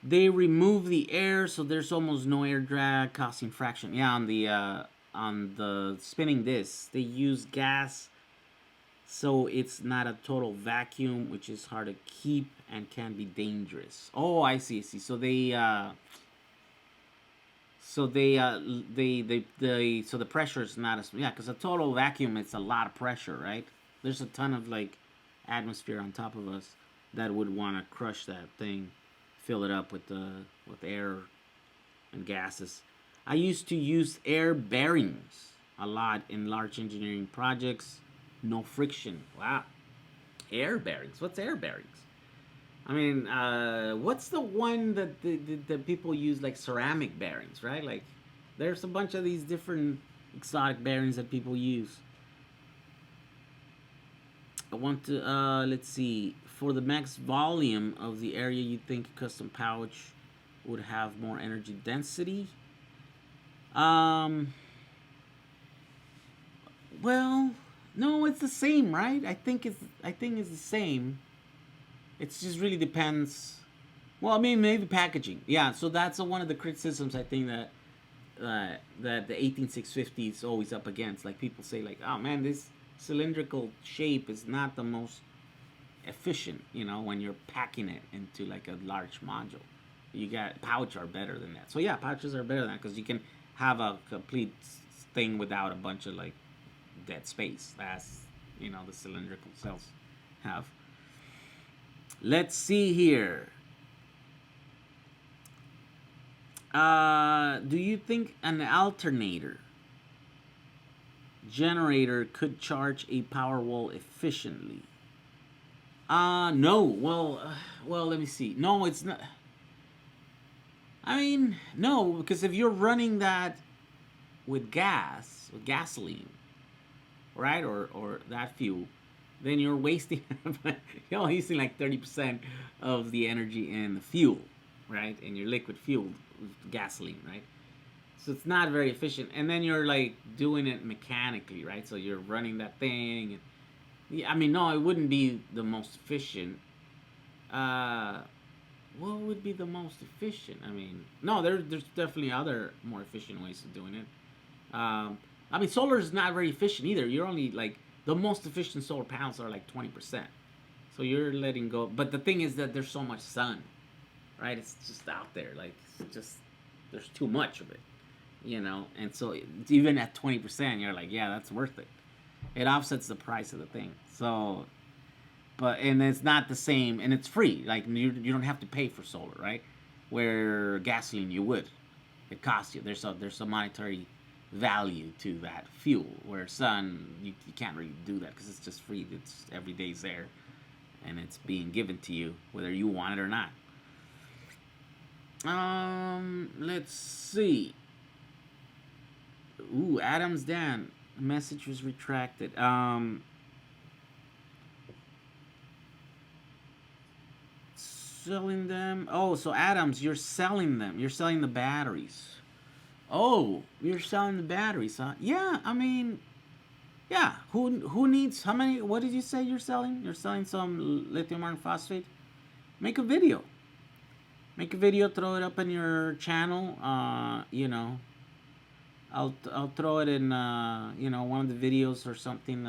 They remove the air, so there's almost no air drag, causing fraction. Yeah, on the spinning disc, they use gas So it's not a total vacuum, which is hard to keep and can be dangerous. Oh, I see, I see. So the pressure is not as, yeah, because a total vacuum, it's a lot of pressure, right? There's a ton of like atmosphere on top of us that would want to crush that thing, fill it up with air and gases. I used to use air bearings a lot in large engineering projects. No friction. Wow. Air bearings. What's air bearings? I mean, what's the one that people use, like ceramic bearings, right? Like, there's a bunch of these different exotic bearings that people use. I want to, let's see, for the max volume of the area, you think a custom pouch would have more energy density? Um, well, no, it's the same, right? I think it's the same. It just really depends. Well, I mean, maybe packaging. Yeah, so that's one of the criticisms I think that the 18650 is always up against. Like people say, like, oh man, this cylindrical shape is not the most efficient. When you're packing it into like a large module, you got pouch are better than that. So yeah, pouches are better than that because you can have a complete thing without a bunch of like dead space. That's the cylindrical cells have. Let's see here. Do you think an alternator generator could charge a power wall efficiently? No. Well, let me see. No, it's not. I mean, no, because if you're running that with gasoline, right, or that fuel, then you're wasting you're wasting like 30% of the energy in the fuel, right, in your liquid fuel gasoline, right? So it's not very efficient, and then you're like doing it mechanically, right? So you're running that thing. Yeah, I mean, no, it wouldn't be the most efficient. uh what would be the most efficient? I mean, no, there's definitely other more efficient ways of doing it. I mean, solar is not very efficient either. You're only like, the most efficient solar panels are like 20%. So you're letting go. But the thing is that there's so much sun, right? It's just out there. Like, it's just, there's too much of it. And so even at 20%, you're like, yeah, that's worth it. It offsets the price of the thing. So, and it's not the same, and it's free. Like, you don't have to pay for solar, right? Where gasoline you would. It costs you. There's a monetary value to that fuel. Where sun, you can't really do that because it's just free. It's every day's there, and it's being given to you whether you want it or not. Let's see. Ooh, Adams Dan. The message was retracted. Selling them. Oh, so Adams, you're selling them. You're selling the batteries. Oh, you're selling the batteries, huh? Yeah, I mean, yeah. Who needs how many? What did you say you're selling? You're selling some lithium iron phosphate. Make a video. Make a video. Throw it up in your channel. I'll throw it in one of the videos or something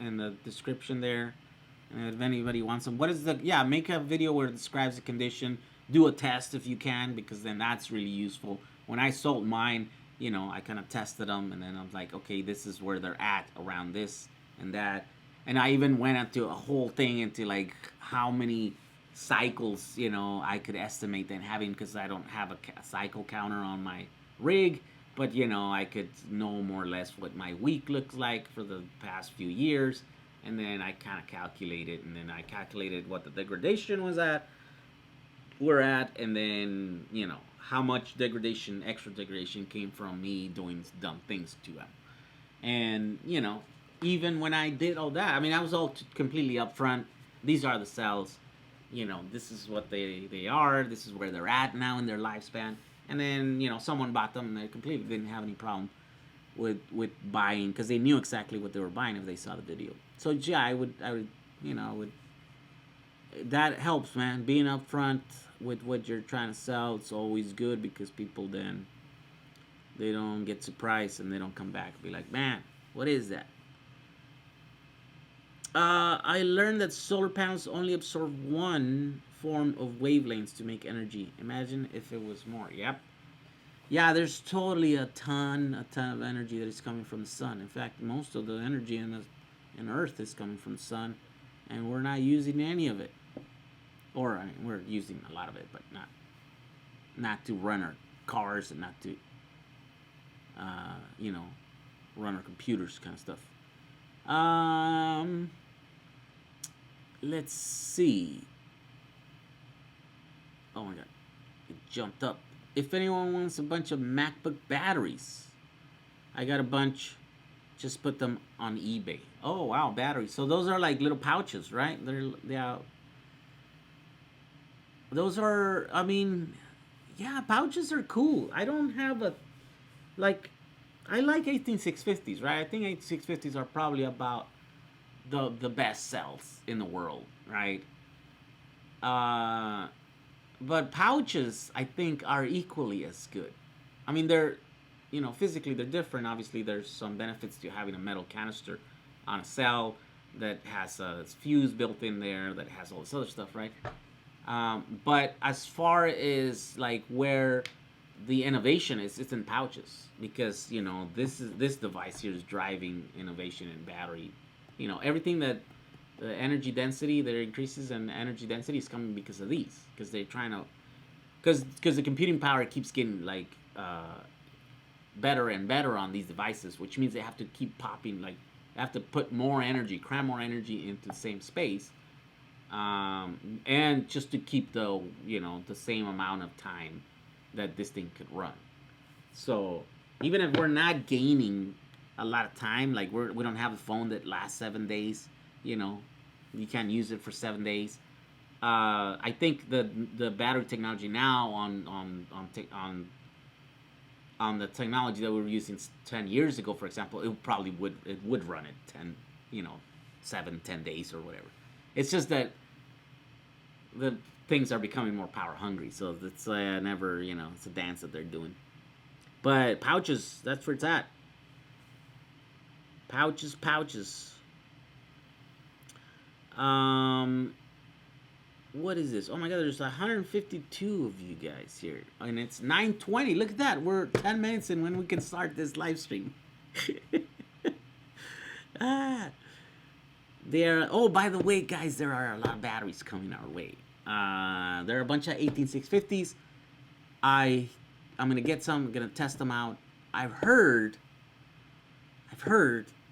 in the description there. And if anybody wants them, make a video where it describes the condition. Do a test if you can, because then that's really useful. When I sold mine, I kind of tested them, and then I was like, okay, this is where they're at around this and that. And I even went into a whole thing into like how many cycles, I could estimate then having, because I don't have a cycle counter on my rig. But, I could know more or less what my week looks like for the past few years. And then I kind of calculated, and then I calculated what the degradation we're at, and then, how much extra degradation came from me doing dumb things to them. And, even when I did all that, I mean, I was all completely upfront. These are the cells. This is what they are. This is where they're at now in their lifespan. And then, someone bought them, and they completely didn't have any problem with buying, because they knew exactly what they were buying if they saw the video. So yeah, I would that helps, man. Being upfront with what you're trying to sell, it's always good, because people then, they don't get surprised and they don't come back and be like, man, what is that? I learned that solar panels only absorb one form of wavelengths to make energy. Imagine if it was more. Yep. Yeah, there's totally a ton of energy that is coming from the sun. In fact, most of the energy in Earth is coming from the sun, and we're not using any of it. Or I mean, we're using a lot of it, but not to run our cars and not to you know, run our computers, kind of stuff. Um, let's see. Oh my god, it jumped up. If anyone wants a bunch of MacBook batteries, I got a bunch. Just put them on eBay. Oh wow, batteries. So those are like little pouches, right? Yeah. Those are. I mean, yeah, pouches are cool. I don't have a like. I like 18650s, right? I think 18650s are probably about the best cells in the world, right? Uh, but pouches, I think, are equally as good. I mean, they're, physically they're different. Obviously, there's some benefits to having a metal canister on a cell that has a fuse built in there, that has all this other stuff, right? But as far as like where the innovation is, it's in pouches, because this device here is driving innovation in battery. Everything that the energy density that increases in energy density is coming because of these, because they're trying to, because the computing power keeps getting like better and better on these devices, which means they have to keep popping, like they have to put more energy, cram more energy into the same space, and just to keep the same amount of time that this thing could run. So even if we're not gaining a lot of time, like we don't have a phone that lasts 7 days, you know, you can't use it for 7 days. I think the battery technology now on the technology that we were using 10 years ago, for example, it would run it 10, 7-10 days or whatever. It's just that the things are becoming more power hungry, so it's never, it's a dance that they're doing. But pouches, that's where it's at. Pouches, pouches. Um, what is this? Oh my god, there's 152 of you guys here, and it's 9:20. Look at that. We're 10 minutes in when we can start this live stream. ah, there. Oh, by the way, guys, there are a lot of batteries coming our way. There are a bunch of 18650s. I'm gonna get some. I'm gonna test them out. I've heard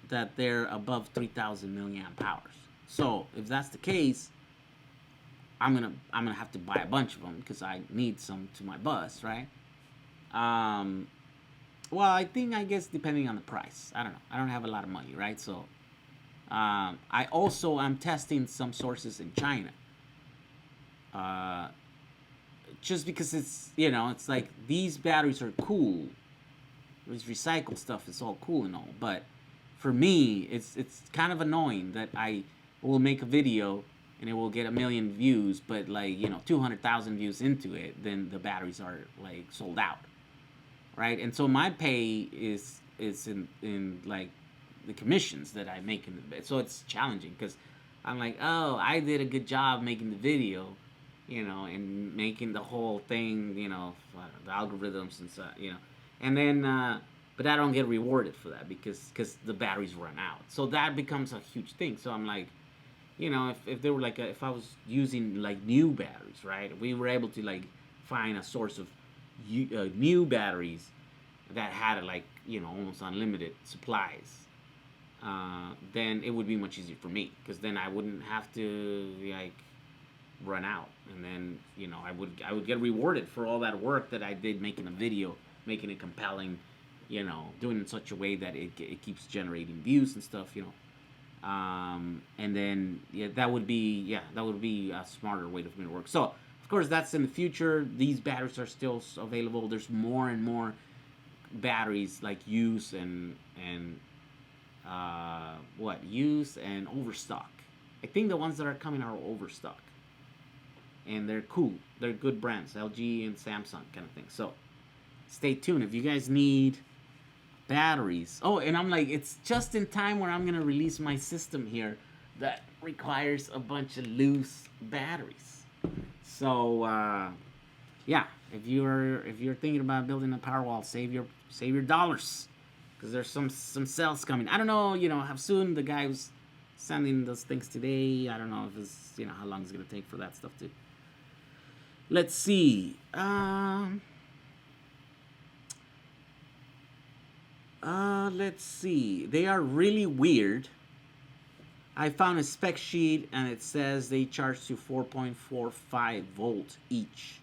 that they're above 3,000 milliamp hours. So if that's the case, I'm gonna have to buy a bunch of them because I need some to my bus, right? Um, well, I guess depending on the price. I don't know. I don't have a lot of money, right? So I also am testing some sources in China. Uh, just because it's like these batteries are cool. This recycled stuff is all cool and all, but for me, it's kind of annoying that I will make a video and it will get 1 million views, but like 200,000 views into it, then the batteries are like sold out, right? And so my pay is in like the commissions that I make in the, so it's challenging because I'm like, oh, I did a good job making the video, and making the whole thing, the algorithms and stuff, and then but I don't get rewarded for that because the batteries run out. So that becomes a huge thing. So I'm like, if they were like if I was using like new batteries, right? If we were able to like find a source of new batteries that had like almost unlimited supplies, then it would be much easier for me because then I wouldn't have to like run out, and then I would get rewarded for all that work that I did making a video, making it compelling, doing it in such a way that it keeps generating views and stuff, and then that would be a smarter way for me to work. So of course that's in the future. These batteries are still available. There's more and more batteries like use and use and overstock. I think the ones that are coming are overstock, and they're cool. They're good brands, LG and Samsung kind of thing. So stay tuned if you guys need batteries. Oh, and I'm like, it's just in time where I'm gonna release my system here that requires a bunch of loose batteries. So yeah, if you're thinking about building a Powerwall, save your dollars, because there's some sales coming. I don't know, how soon the guy was sending those things today. I don't know if it's how long it's gonna take for that stuff to. Let's see. Let's see. They are really weird. I found a spec sheet and it says they charge to 4.45 volts each.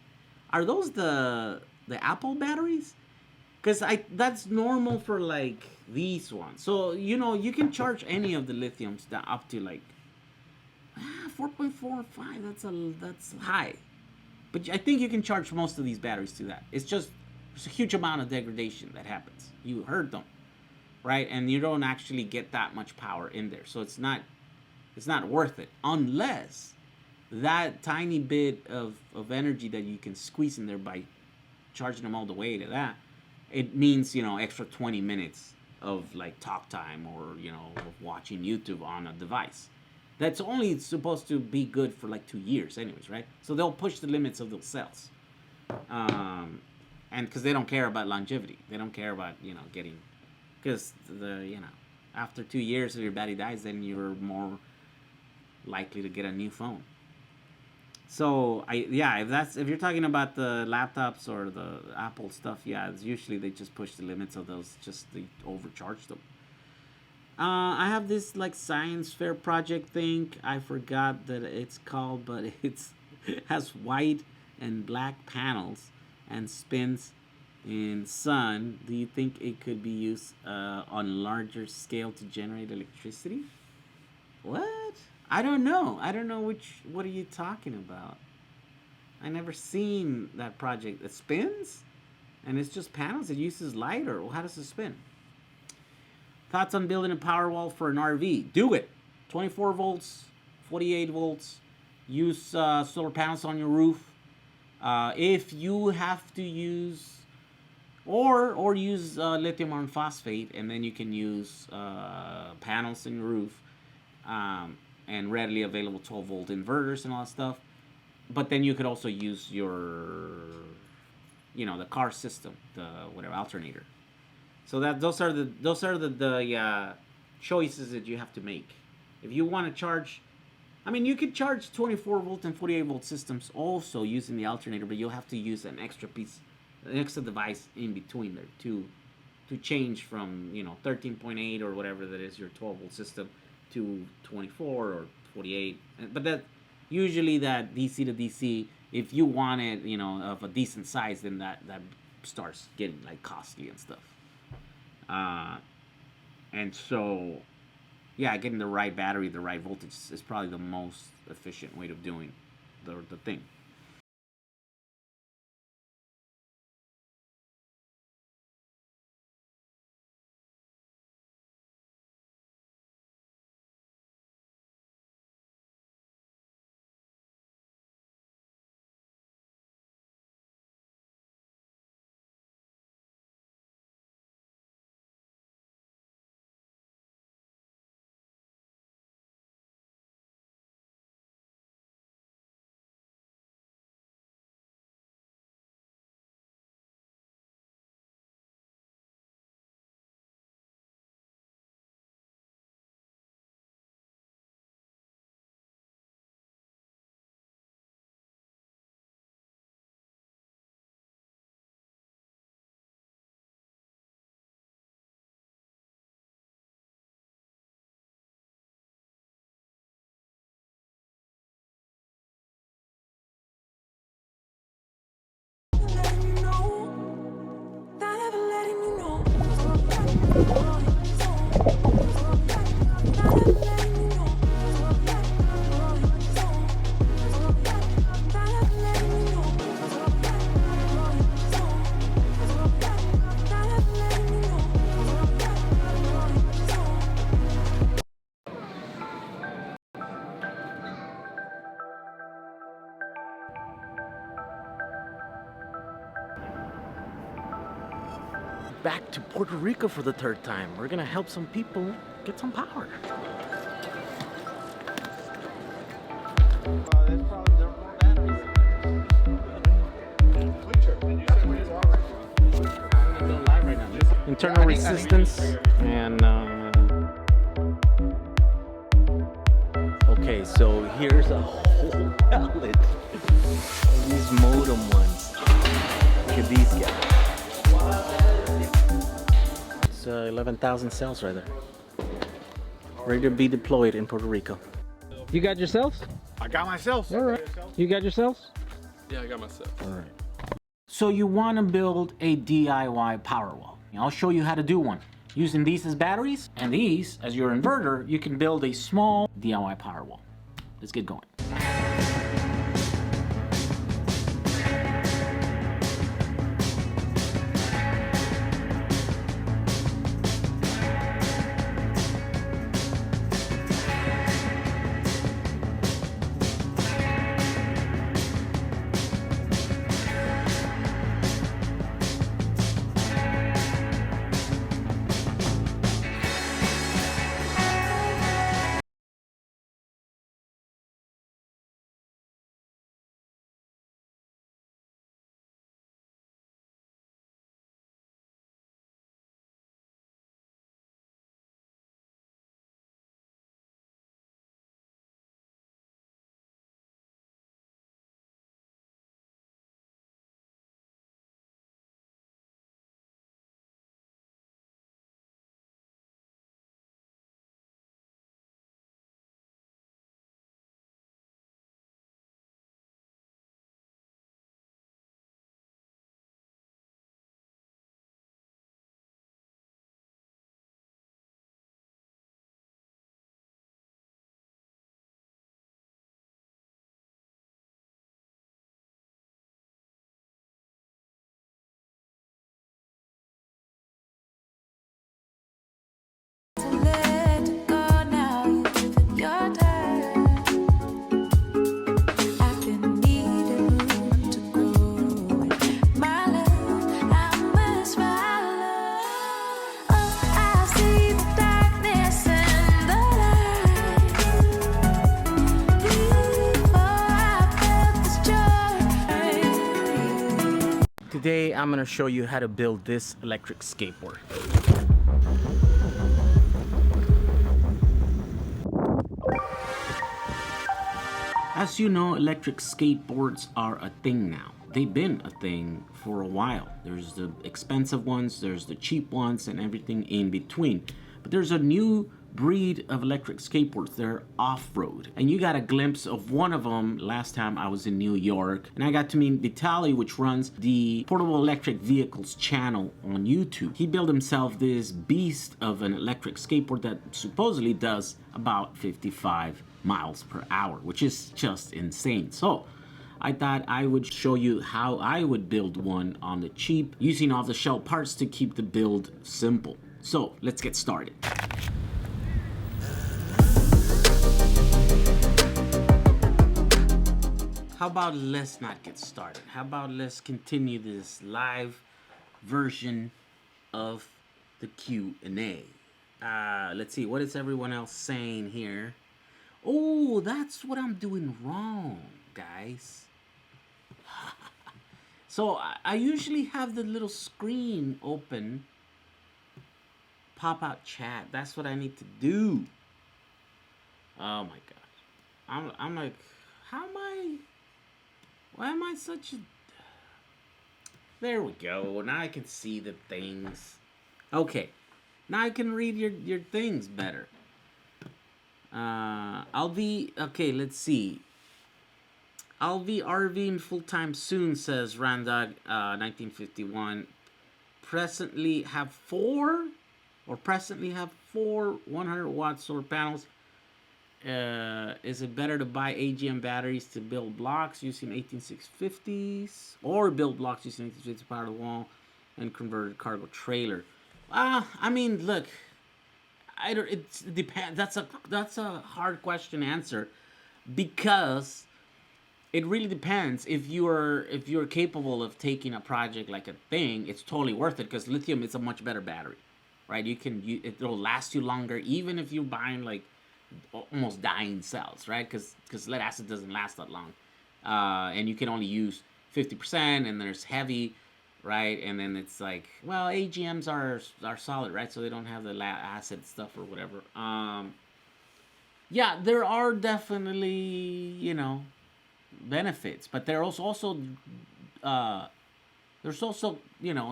Are those the Apple batteries? Because that's normal for like these ones. So you can charge any of the lithiums that up to like 4.45. That's high. But I think you can charge most of these batteries to that. It's just there's a huge amount of degradation that happens. You heard them, right? And you don't actually get that much power in there. So it's not worth it unless that tiny bit of energy that you can squeeze in there by charging them all the way to that, it means extra 20 minutes of like talk time or of watching YouTube on a device. That's only supposed to be good for like 2 years anyways, right? So they'll push the limits of those cells, and because they don't care about longevity, they don't care about getting, because after 2 years if your battery dies, then you're more likely to get a new phone. So if you're talking about the laptops or the Apple stuff, it's usually they just push the limits of those, just they overcharge them. I have this like science fair project thing. I forgot that it's called, but it has white and black panels and spins in sun. Do you think it could be used on larger scale to generate electricity? What? I don't know. What are you talking about? I never seen that project. It spins? And it's just panels? It uses light, or how does it spin? Thoughts on building a power wall for an RV? Do it. 24 volts, 48 volts. Use solar panels on your roof. If you have to use, or use lithium iron phosphate, and then you can use panels in your roof, and readily available 12-volt inverters and all that stuff. But then you could also use your, the car system, the whatever alternator. So those are the choices that you have to make. If you want to charge, you could charge 24 volt and 48 volt systems also using the alternator, but you'll have to use an extra device in between there to change from 13.8 or whatever that is your 12 volt system to 24 or 48. But that usually that DC to DC, if you want it of a decent size, then that starts getting like costly and stuff. And so, getting the right battery, the right voltage is probably the most efficient way of doing the thing. Back to Puerto Rico for the third time. We're gonna help some people get some power. There's probably there are more batteries in there. I'm gonna go live right now. Listen. Internal resistance and okay, so here's a whole pallet of these modem ones. Look at these guys. It's 11,000 cells right there. Ready to be deployed in Puerto Rico. You got your cells? I got myself. All right. You got your cells? Yeah, I got myself. All right. So you want to build a DIY Powerwall. I'll show you how to do one. Using these as batteries and these as your inverter, you can build a small DIY Powerwall. Let's get going. Today I'm gonna show you how to build this electric skateboard. As you know, electric skateboards are a thing now. They've been a thing for a while. There's the expensive ones, there's the cheap ones, and everything in between. But there's a new breed of electric skateboards. They're off-road. And you got a glimpse of one of them last time I was in New York. And I got to meet Vitaly, which runs the Portable Electric Vehicles channel on YouTube. He built himself this beast of an electric skateboard that supposedly does about 55 miles per hour, which is just insane. So I thought I would show you how I would build one on the cheap, using off-the-shelf parts to keep the build simple. So let's get started. How about let's not get started? How about let's continue this live version of the Q&A. Let's see, what is everyone else saying here? Oh, that's what I'm doing wrong, guys. So I usually have the little screen open, pop out chat. That's what I need to do. Oh my gosh. I'm like, how am I? Why am I such a... There we go. Now I can see the things. Okay. Now I can read your things better. I'll be... Okay, let's see. I'll be RVing full-time soon, says Randog 1951. Presently have four 100-watt solar panels. Is it better to buy AGM batteries to build blocks using 18650s, or build blocks using 18650 to power the wall and converted cargo trailer? I mean, look, it depends. That's a hard question to answer, because it really depends. If you're capable of taking a project like a thing, it's totally worth it, because lithium is a much better battery, right? It'll last you longer, even if you're buying like almost dying cells, right? Because lead acid doesn't last that long, and you can only use 50%, and there's heavy, right? And then it's like, well, AGMs are solid, right? So they don't have the acid stuff or whatever. Yeah, there are definitely, benefits, but uh, there's also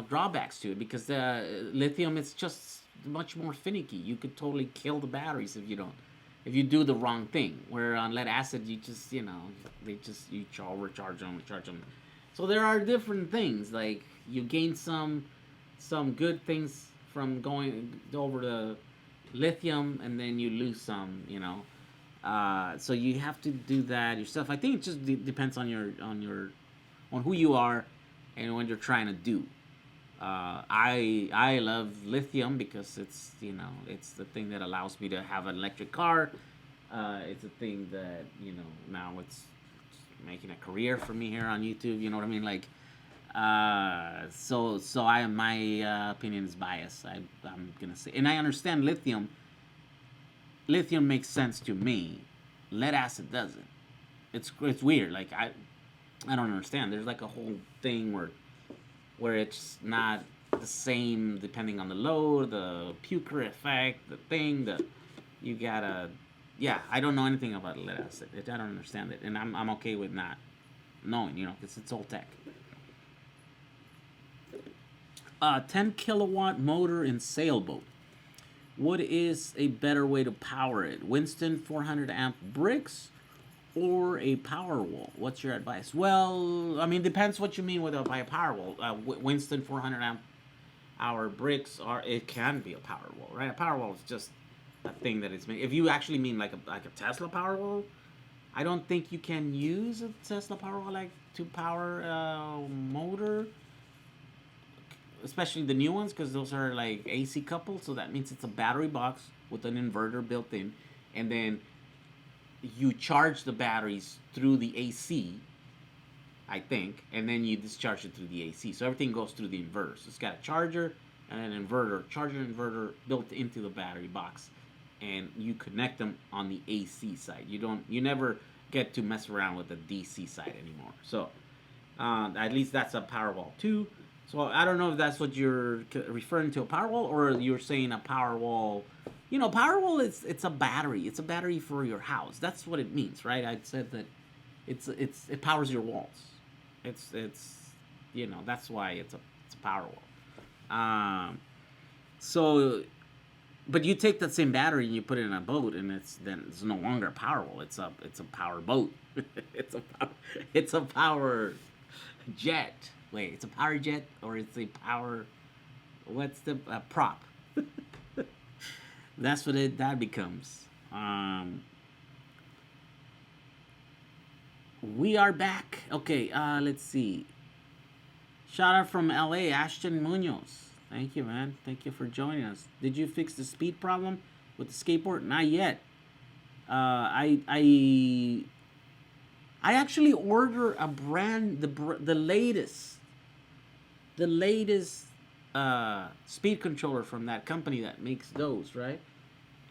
drawbacks to it, because the lithium is just much more finicky. You could totally kill the batteries if you do the wrong thing. Where on lead acid, you just you recharge them. So there are different things. Like, you gain some good things from going over to lithium, and then you lose some. So you have to do that yourself. I think it just depends on on who you are and what you're trying to do. I love lithium because it's the thing that allows me to have an electric car. It's a thing that now it's making a career for me here on YouTube. You know what I mean? Like, so my opinion is biased. I'm gonna say, and I understand lithium. Lithium makes sense to me. Lead acid doesn't. It's weird. Like, I don't understand. There's like a whole thing where it's not the same depending on the load, the puker effect, the thing that you gotta. Yeah, I don't know anything about lead acid. I don't understand it, and I'm okay with not knowing. Because it's all tech. 10 kilowatt motor in sailboat. What is a better way to power it? Winston 400 amp bricks or a power wall? What's your advice? Well, I mean, depends what you mean by a power wall. Winston 400 amp hour bricks it can be a power wall, right? A power wall is just a thing that is made. If you actually mean like a Tesla power wall, I don't think you can use a Tesla power wall to power a motor, especially the new ones, because those are like AC coupled. So that means it's a battery box with an inverter built in, and then you charge the batteries through the AC, I think, and then you discharge it through the AC. So everything goes through the inverter. So it's got a charger and an inverter, inverter built into the battery box, and you connect them on the AC side. You never get to mess around with the DC side anymore. So at least that's a Powerwall 2. So I don't know if that's what you're referring to, a Powerwall, or you're saying a Powerwall. Powerwall it's a battery. It's a battery for your house. That's what it means, right? I said that it powers your walls. It's that's why it's a Powerwall. So, but you take that same battery and you put it in a boat, and it's no longer a Powerwall. It's a power boat. it's a power jet. Wait, it's a power jet, or it's a power. What's the prop? That's what that becomes. We are back. Okay, let's see. Shout out from LA, Ashton Munoz. Thank you, man. Thank you for joining us. Did you fix the speed problem with the skateboard? Not yet. I actually order a brand, the latest speed controller from that company that makes those, right?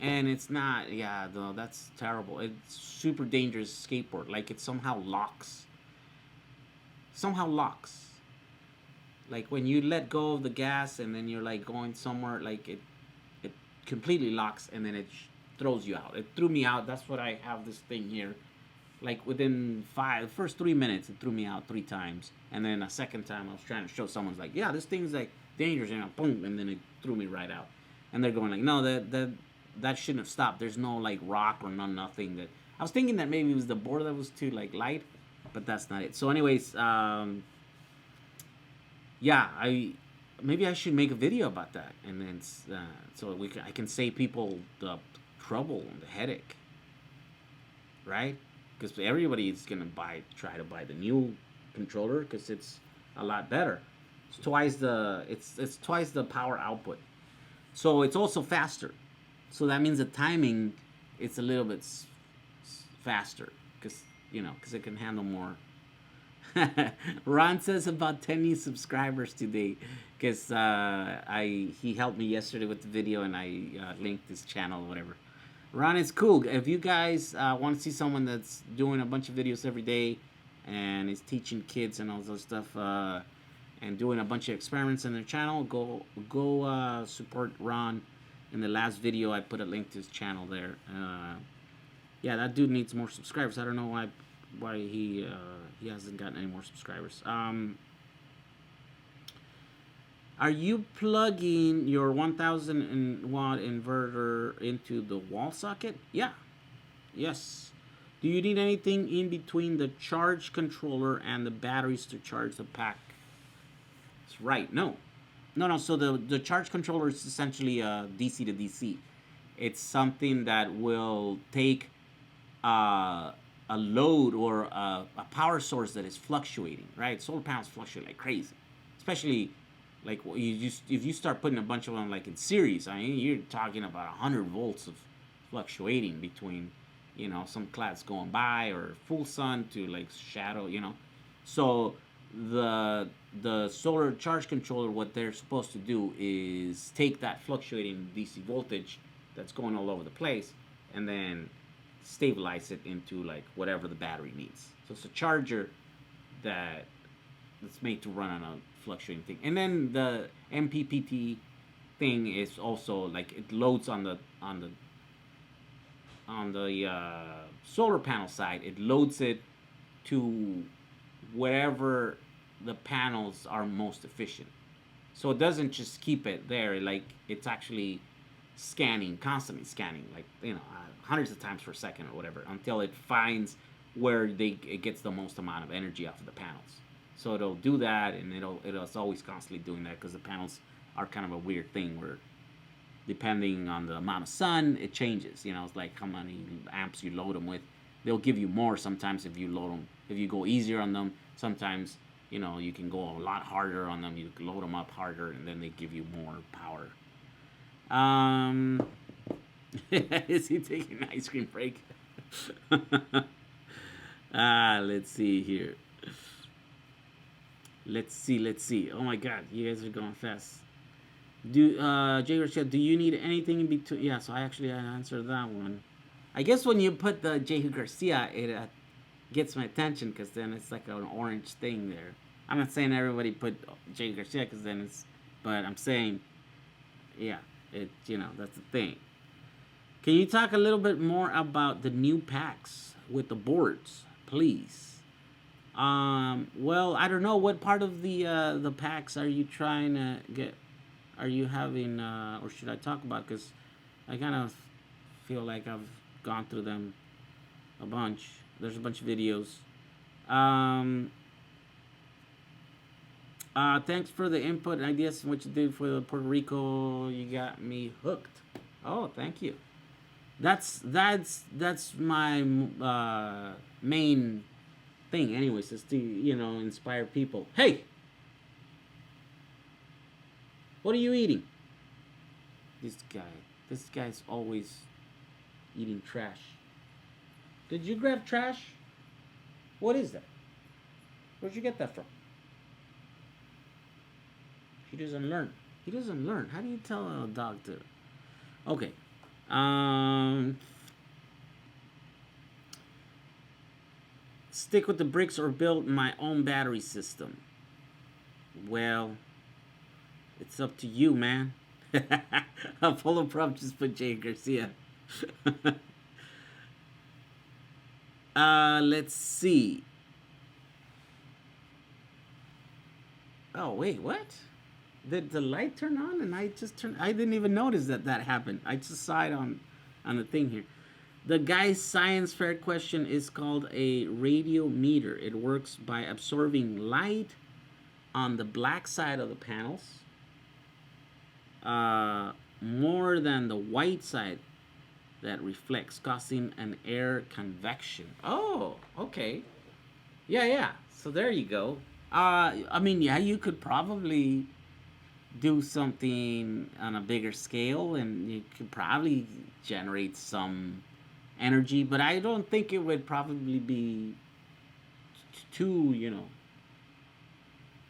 And it's not, no, that's terrible. It's super dangerous skateboard. Like, it somehow locks. Like, when you let go of the gas and then you're like going somewhere, like it completely locks, and then it throws you out. It threw me out. That's what I have this thing here. Like, within first 3 minutes, it threw me out 3 times. And then a second time, I was trying to show someone's like, yeah, this thing's like dangerous, and boom, and then it threw me right out. And they're going like, no, that shouldn't have stopped. There's no like rock or nothing. That I was thinking that maybe it was the board that was too like light, but that's not it. So anyways, maybe I should make a video about that, and then so I can save people the trouble and the headache, right? Because everybody is gonna try to buy the new controller because it's a lot better. It's twice the power output, so it's also faster. So that means the timing, it's a little bit faster because it can handle more. Ron says about 10 new subscribers today because he helped me yesterday with the video, and I linked his channel or whatever. Ron is cool. If you guys want to see someone that's doing a bunch of videos every day and is teaching kids and all those stuff and doing a bunch of experiments on their channel, go support Ron. In the last video, I put a link to his channel there. Yeah, that dude needs more subscribers. I don't know why he hasn't gotten any more subscribers. Are you plugging your 1000 watt inverter into the wall socket? Yeah. Yes. Do you need anything in between the charge controller and the batteries to charge the pack? That's right. No. No. So the charge controller is essentially a DC to DC. It's something that will take a load or a power source that is fluctuating, right? Solar panels fluctuate like crazy, especially like if you start putting a bunch of them like in series. I mean, you're talking about 100 volts of fluctuating between, some clouds going by or full sun to like shadow, So the solar charge controller, what they're supposed to do is take that fluctuating DC voltage that's going all over the place and then stabilize it into like whatever the battery needs. So it's a charger that's made to run on a fluctuating thing. And then the MPPT thing is also like it loads on the solar panel side. It loads it to wherever the panels are most efficient. So it doesn't just keep it there. Like it's actually constantly scanning, like hundreds of times per second or whatever, until it finds where it gets the most amount of energy off of the panels. So it'll do that, and it's always constantly doing that because the panels are kind of a weird thing where depending on the amount of sun, it changes. It's like how many amps you load them with. They'll give you more sometimes if you go easier on them. Sometimes, you can go a lot harder on them. You can load them up harder, and then they give you more power. Is he taking an ice cream break? Let's see here. Let's see. Oh my God, you guys are going fast. Jay Garcia, do you need anything in between? Yeah, so I answered that one. I guess when you put the Jay Garcia, it gets my attention because then it's like an orange thing there. I'm not saying everybody put Jay Garcia because then but I'm saying, yeah, that's the thing. Can you talk a little bit more about the new packs with the boards, please? Well, I don't know what part of the packs are you trying to get. Are you having, or should I talk about? Because I kind of feel like I've gone through them a bunch. There's a bunch of videos. Thanks for the input and ideas and what you did for Puerto Rico. You got me hooked. Oh, thank you. That's my main thing, anyways, is to inspire people. Hey, what are you eating? This guy's always eating trash. Did you grab trash? What is that? Where'd you get that from? He doesn't learn. How do you tell a dog to? Okay. Stick with the bricks or build my own battery system. Well, it's up to you, man. Apollo Prop just put Jay Garcia. Let's see. Oh, wait, what? Did the light turn on and I didn't even notice that happened. I just saw it on the thing here. The guy's science fair question is called a radiometer. It works by absorbing light on the black side of the panels more than the white side that reflects, causing an air convection. Oh, okay. Yeah. So there you go. I mean, yeah, you could probably do something on a bigger scale and you could probably generate some energy, but I don't think it would probably be too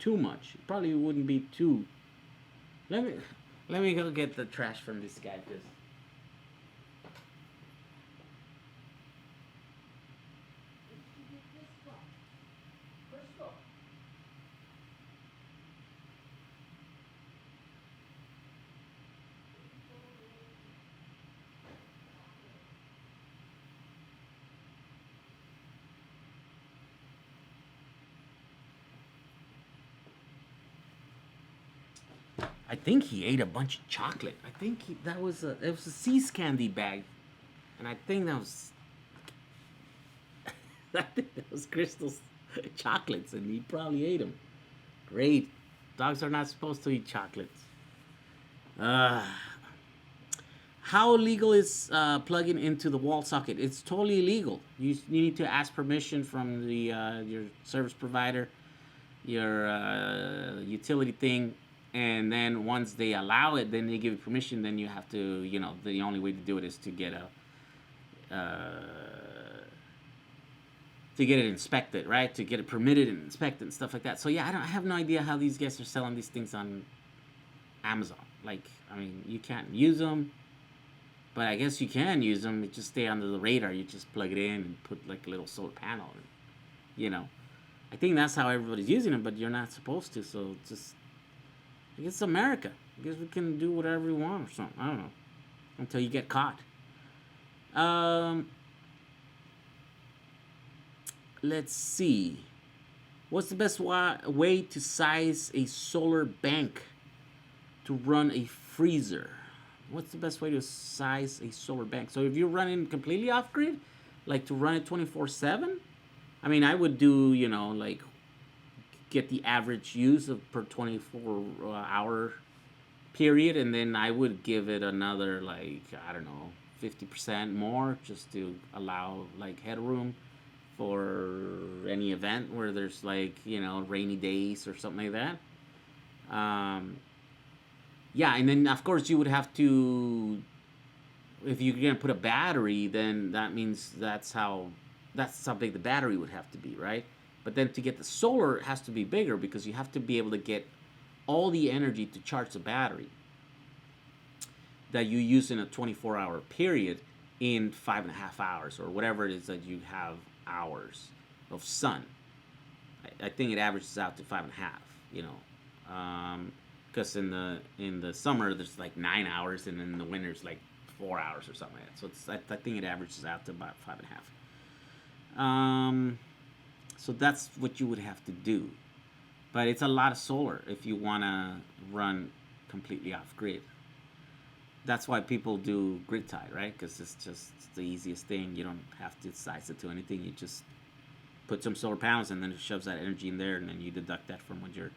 much. It probably wouldn't be too. Let me go get the trash from this guy, because I think he ate a bunch of chocolate. I think it was a See's candy bag, and I think that was I think that was Crystal's chocolates, and he probably ate them. Great. Dogs are not supposed to eat chocolates. Uh, how illegal is plugging into the wall socket? It's totally illegal. You need to ask permission from the your service provider, your utility thing, and then once they allow it, then they give you permission. Then you have to, the only way to do it is to get it inspected, right? To get it permitted and inspected and stuff like that. So yeah, I have no idea how these guys are selling these things on Amazon. Like, I mean, you can't use them, but I guess you can use them. It just stay under the radar. You just plug it in and put like a little solar panel, and, I think that's how everybody's using them, but you're not supposed to. So just, I guess it's America. I guess we can do whatever we want or something. I don't know. Until you get caught. Let's see. What's the best way to size a solar bank to run a freezer? What's the best way to size a solar bank? So if you're running completely off grid, like to run it 24/7, I mean, I would do, like get the average use of per 24-hour period, and then I would give it another, like, I don't know, 50% more just to allow, like, headroom for any event where there's, like, rainy days or something like that. Yeah, and then, of course, you would have to, if you're going to put a battery, then that means that's how big the battery would have to be, right? But then to get the solar, it has to be bigger because you have to be able to get all the energy to charge the battery that you use in a 24-hour period in 5.5 hours or whatever it is that you have hours of sun. I think it averages out to 5.5, because in the summer there's like 9 hours, and in the winter it's like 4 hours or something like that. So I think it averages out to about 5.5. So that's what you would have to do. But it's a lot of solar if you want to run completely off grid. That's why people do grid tie, right? Because it's just the easiest thing. You don't have to size it to anything. You just put some solar panels, and then it shoves that energy in there, and then you deduct that from what you're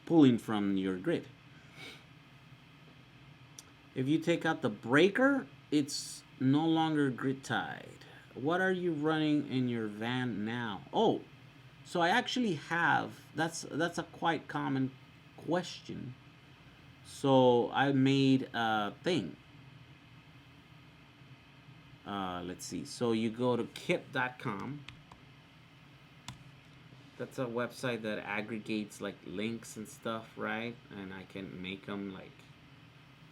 pulling from your grid. If you take out the breaker, it's no longer grid tied. What are you running in your van now? Oh, so I actually have, that's a quite common question. So I made a thing. Let's see. So you go to kit.com. That's a website that aggregates like links and stuff, right? And I can make them like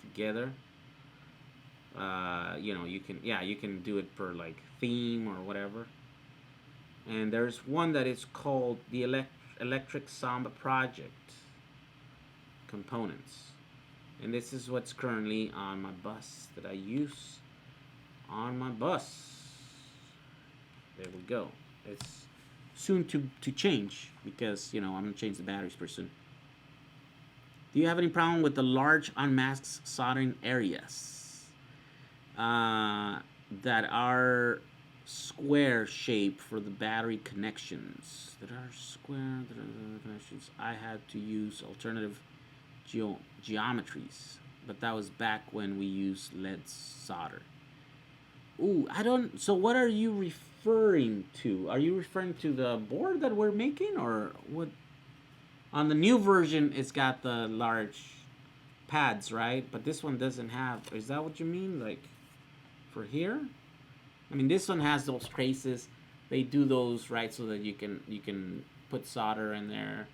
together. You can do it per like theme or whatever. And there's one that is called the Electric Samba Project components. And this is what's currently on my bus that I use on my bus. There we go. It's soon to change because, I'm going to change the batteries pretty soon. Do you have any problem with the large unmasked soldering areas that are square shape for the battery connections? That are square connections. I had to use alternative geometries, but that was back when we used lead solder. Ooh, so what are you referring to? Are you referring to the board that we're making, or what? On the new version, it's got the large pads, right? But this one doesn't have. Is that what you mean? Like for here? I mean, this one has those traces. They do those, right, so that you can put solder in there,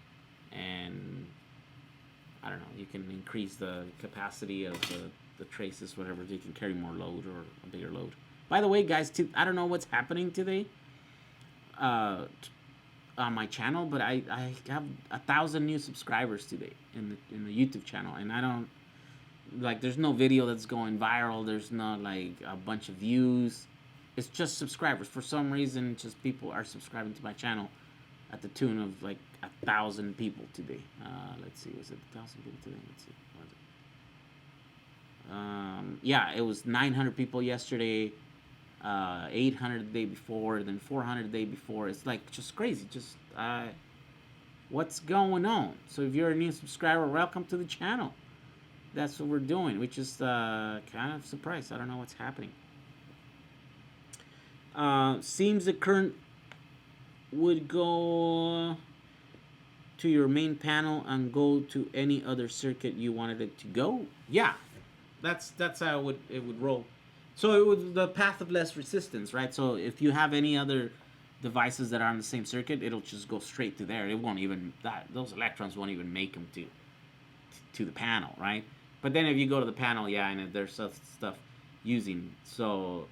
and I don't know, you can increase the capacity of the traces, whatever. You can carry more load or a bigger load. By the way, guys, I don't know what's happening today on my channel, but I have 1,000 new subscribers today in the YouTube channel, and I don't, like, there's no video that's going viral. There's not, like, a bunch of views. It's just subscribers. For some reason, just people are subscribing to my channel at the tune of, like, 1,000 people today. Let's see, was it 1,000 people today? Let's see. Yeah, it was 900 people yesterday, 800 the day before, then 400 the day before. It's like just crazy. Just what's going on? So if you're a new subscriber, welcome to the channel. That's what we're doing. We just kind of surprised. I don't know what's happening. Seems the current would go to your main panel and go to any other circuit you wanted it to go. Yeah, that's how it would roll. So it would the path of less resistance, right? So if you have any other devices that are on the same circuit, it'll just go straight to there. It won't even those electrons won't even make them to the panel, right? But then if you go to the panel, yeah, and there's stuff using, so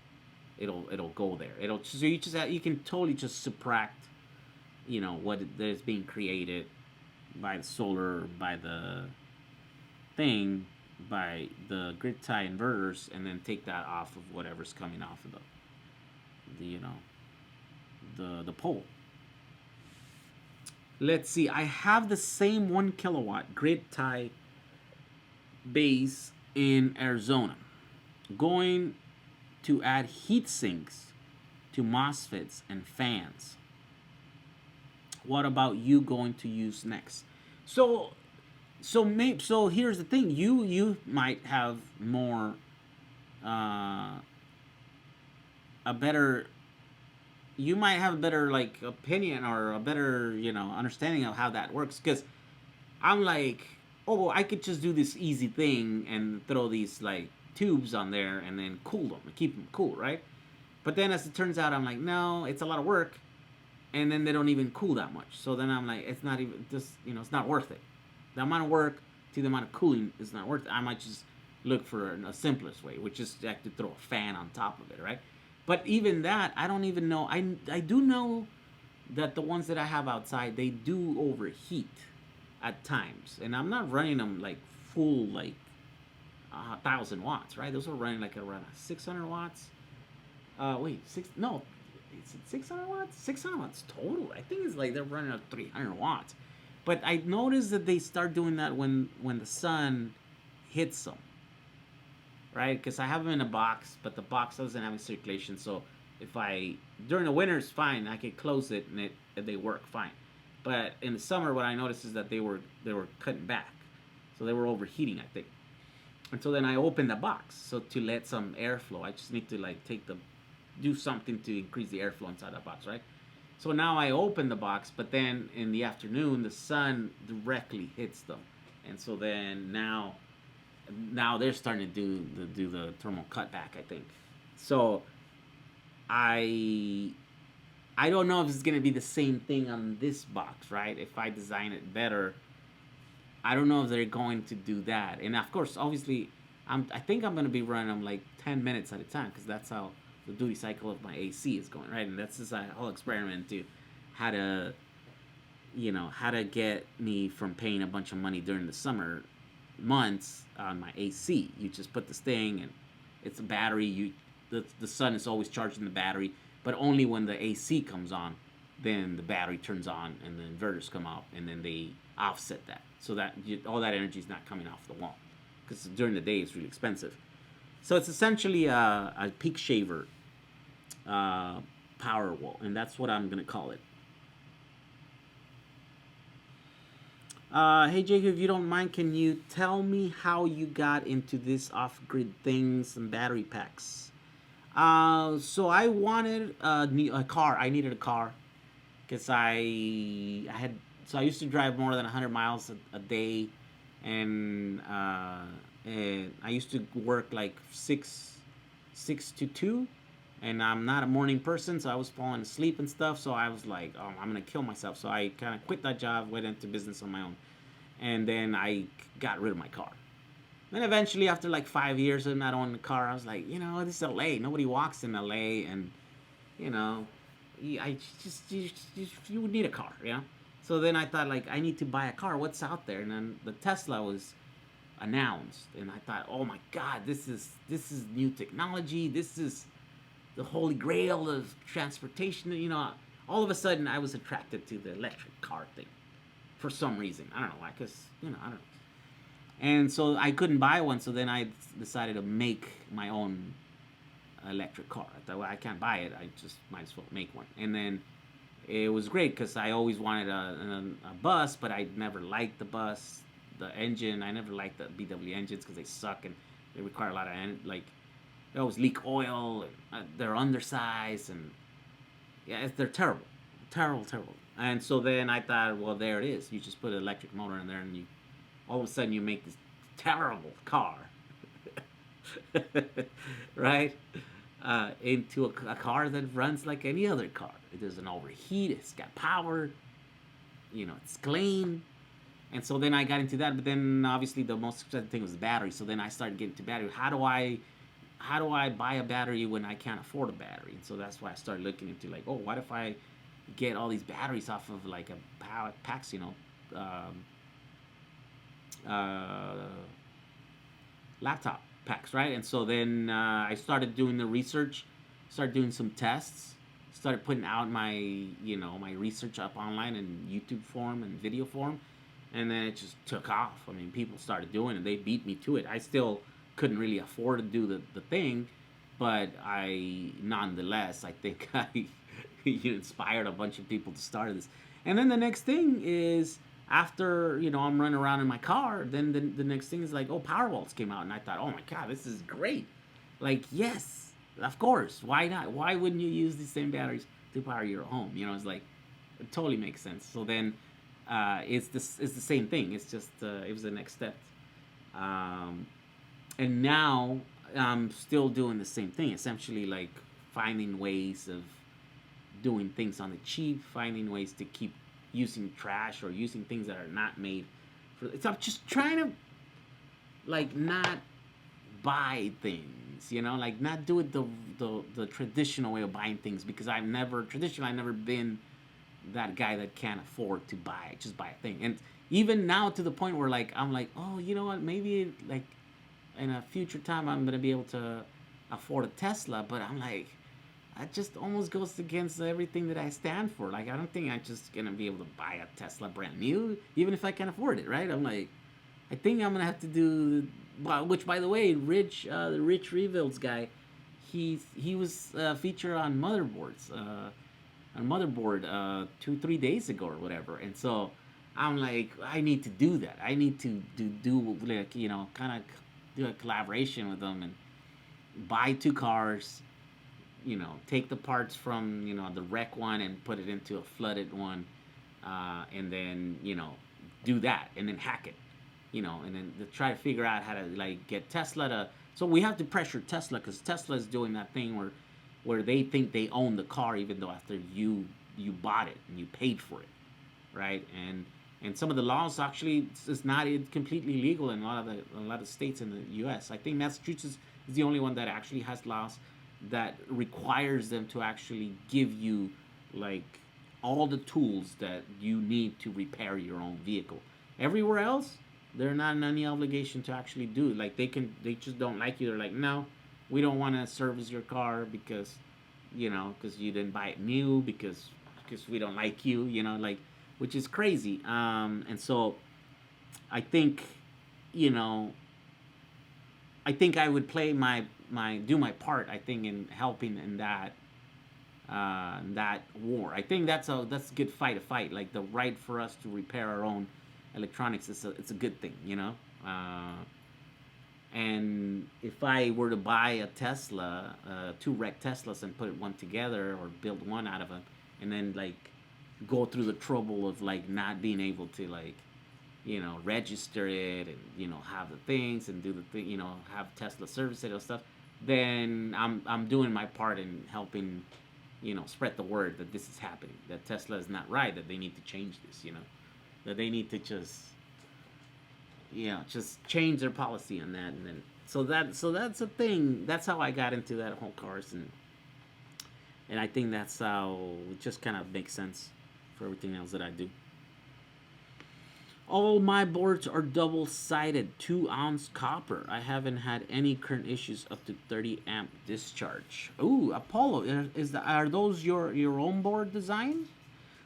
it'll go there. So you can totally just subtract, what is being created by the solar, by the thing, by the grid tie inverters, and then take that off of whatever's coming off of the pole. Let's see. I have the same 1 kilowatt grid tie base in Arizona. Going to add heat sinks to MOSFETs and fans. What about you going to use next? So here's the thing. You might have more you might have a better like opinion or a better understanding of how that works, because I'm like, oh, I could just do this easy thing and throw these like tubes on there and then cool them and keep them cool, right? But then as it turns out, I'm like, no, it's a lot of work, and then they don't even cool that much. So then I'm like, it's not even just it's not worth it. The amount of work to the amount of cooling is not worth it. I might just look for a simplest way, which is to actually throw a fan on top of it, right? But even that, I don't even know. I do know that the ones that I have outside, they do overheat at times, and I'm not running them like full like 1,000 watts, right? Those are running like around 600 watts. Is it 600 watts? 600 watts total. I think it's like they're running at 300 watts. But I noticed that they start doing that when the sun hits them, right? Because I have them in a box, but the box doesn't have any circulation. So if during the winter it's fine, I can close it and they work fine. But in the summer, what I noticed is that they were cutting back, so they were overheating, I think. And so then I opened the box, so to let some airflow. I just need to like do something to increase the airflow inside that box, right? So now I open the box, but then in the afternoon the sun directly hits them, and so then now they're starting to do the thermal cutback, I think. So I don't know if it's gonna be the same thing on this box, right? If I design it better, I don't know if they're going to do that. And of course, obviously, I think I'm gonna be running them like 10 minutes at a time, because that's how the duty cycle of my AC is going, right? And that's just a whole experiment to how to get me from paying a bunch of money during the summer months on my AC. You just put this thing, and it's a battery. The sun is always charging the battery, but only when the AC comes on, then the battery turns on and the inverters come out, and then they offset that, so that all that energy is not coming off the wall, because during the day it's really expensive. So it's essentially a peak shaver power wall, and that's what I'm gonna call it. Hey Jacob, if you don't mind, can you tell me how you got into this off-grid things and battery packs? So I wanted a car. I needed a car because I used to drive more than 100 miles a day, and I used to work like 6 to 2, and I'm not a morning person, so I was falling asleep and stuff. So I was like, oh, I'm gonna kill myself. So I kind of quit that job, went into business on my own, and then I got rid of my car. Then eventually, after like 5 years of not owning a car, I was like, this is LA. Nobody walks in LA, and you would need a car, So then I thought, like, I need to buy a car. What's out there? And then the Tesla was announced, and I thought, oh my God, this is new technology. This is the holy grail of transportation. All of a sudden I was attracted to the electric car thing for some reason. I don't know why, because I don't know. And so I couldn't buy one. So then I decided to make my own electric car. I thought, well, I can't buy it. I just might as well make one. And then it was great because I always wanted a bus, but I never liked the bus, the engine. I never liked the BW engines because they suck and they require a lot of like they always leak oil and they're undersized and yeah, they're terrible, terrible. And so then I thought, well, there it is. You just put an electric motor in there, and you all of a sudden you make this terrible car, right? Into a car that runs like any other car. It doesn't overheat. It's got power. It's clean. And so then I got into that. But then obviously the most expensive thing was the battery. So then I started getting to battery. How do I buy a battery when I can't afford a battery? And so that's why I started looking into like, oh, what if I get all these batteries off of like a PAX, laptop packs, right? And so then I started doing the research, started doing some tests, started putting out my my research up online in YouTube form and video form, and then it just took off. I mean, people started doing it. They beat me to it. I still couldn't really afford to do the thing, but I nonetheless I think I inspired a bunch of people to start this. And then the next thing is after I'm running around in my car, then the next thing is like, oh, Powerwalls came out, and I thought, oh my god, this is great. Like, yes, of course, why not? Why wouldn't you use these same batteries to power your home? It's like it totally makes sense. So then it's the same thing. It's just it was the next step. And now I'm still doing the same thing, essentially like finding ways of doing things on the cheap, finding ways to keep using trash or using things that are not made for. It's I'm just trying to like not buy things, like not do it the traditional way of buying things, because I've never been that guy that can't afford to just buy a thing. And even now to the point where like I'm like, oh, you know what, maybe like in a future time I'm gonna be able to afford a Tesla, but I'm like, that just almost goes against everything that I stand for. Like, I don't think I'm just gonna be able to buy a Tesla brand new, even if I can afford it, right? I'm like, I think I'm gonna have to do, which by the way, the Rich Rebuilds guy, he was featured on Motherboard 2-3 days ago or whatever, and so I'm like, I need to do that. I need to do like kind of do a collaboration with them and buy 2 cars. Take the parts from the wreck one and put it into a flooded one, and then do that and then hack it, and then to try to figure out how to like get Tesla to. So we have to pressure Tesla, because Tesla is doing that thing where they think they own the car, even though after you bought it and you paid for it, right? And some of the laws actually it's not completely legal in a lot of states in the U.S. I think Massachusetts is the only one that actually has laws that requires them to actually give you like all the tools that you need to repair your own vehicle. Everywhere else, they're not in any obligation to actually do it. Like they just don't like you. They're like, no, we don't want to service your car because because you didn't buy it new, because we don't like you, like, which is crazy. And so I think I would play do my part, I think, in helping in that war. I think that's a good fight to fight. Like the right for us to repair our own electronics it's a good thing, and if I were to buy a Tesla, 2 wrecked Teslas, and put one together or build one out of them, and then like go through the trouble of like not being able to like register it and have the things and do the thing, have Tesla service it or stuff, then I'm doing my part in helping spread the word that this is happening, that Tesla is not right, that they need to change this, that they need to just change their policy on that. And then so that's a thing. That's how I got into that whole cars, and I think that's how it just kind of makes sense for everything else that I do. All my boards are double-sided, 2-ounce copper. I haven't had any current issues up to 30 amp discharge. Ooh, Apollo, are those your own board design?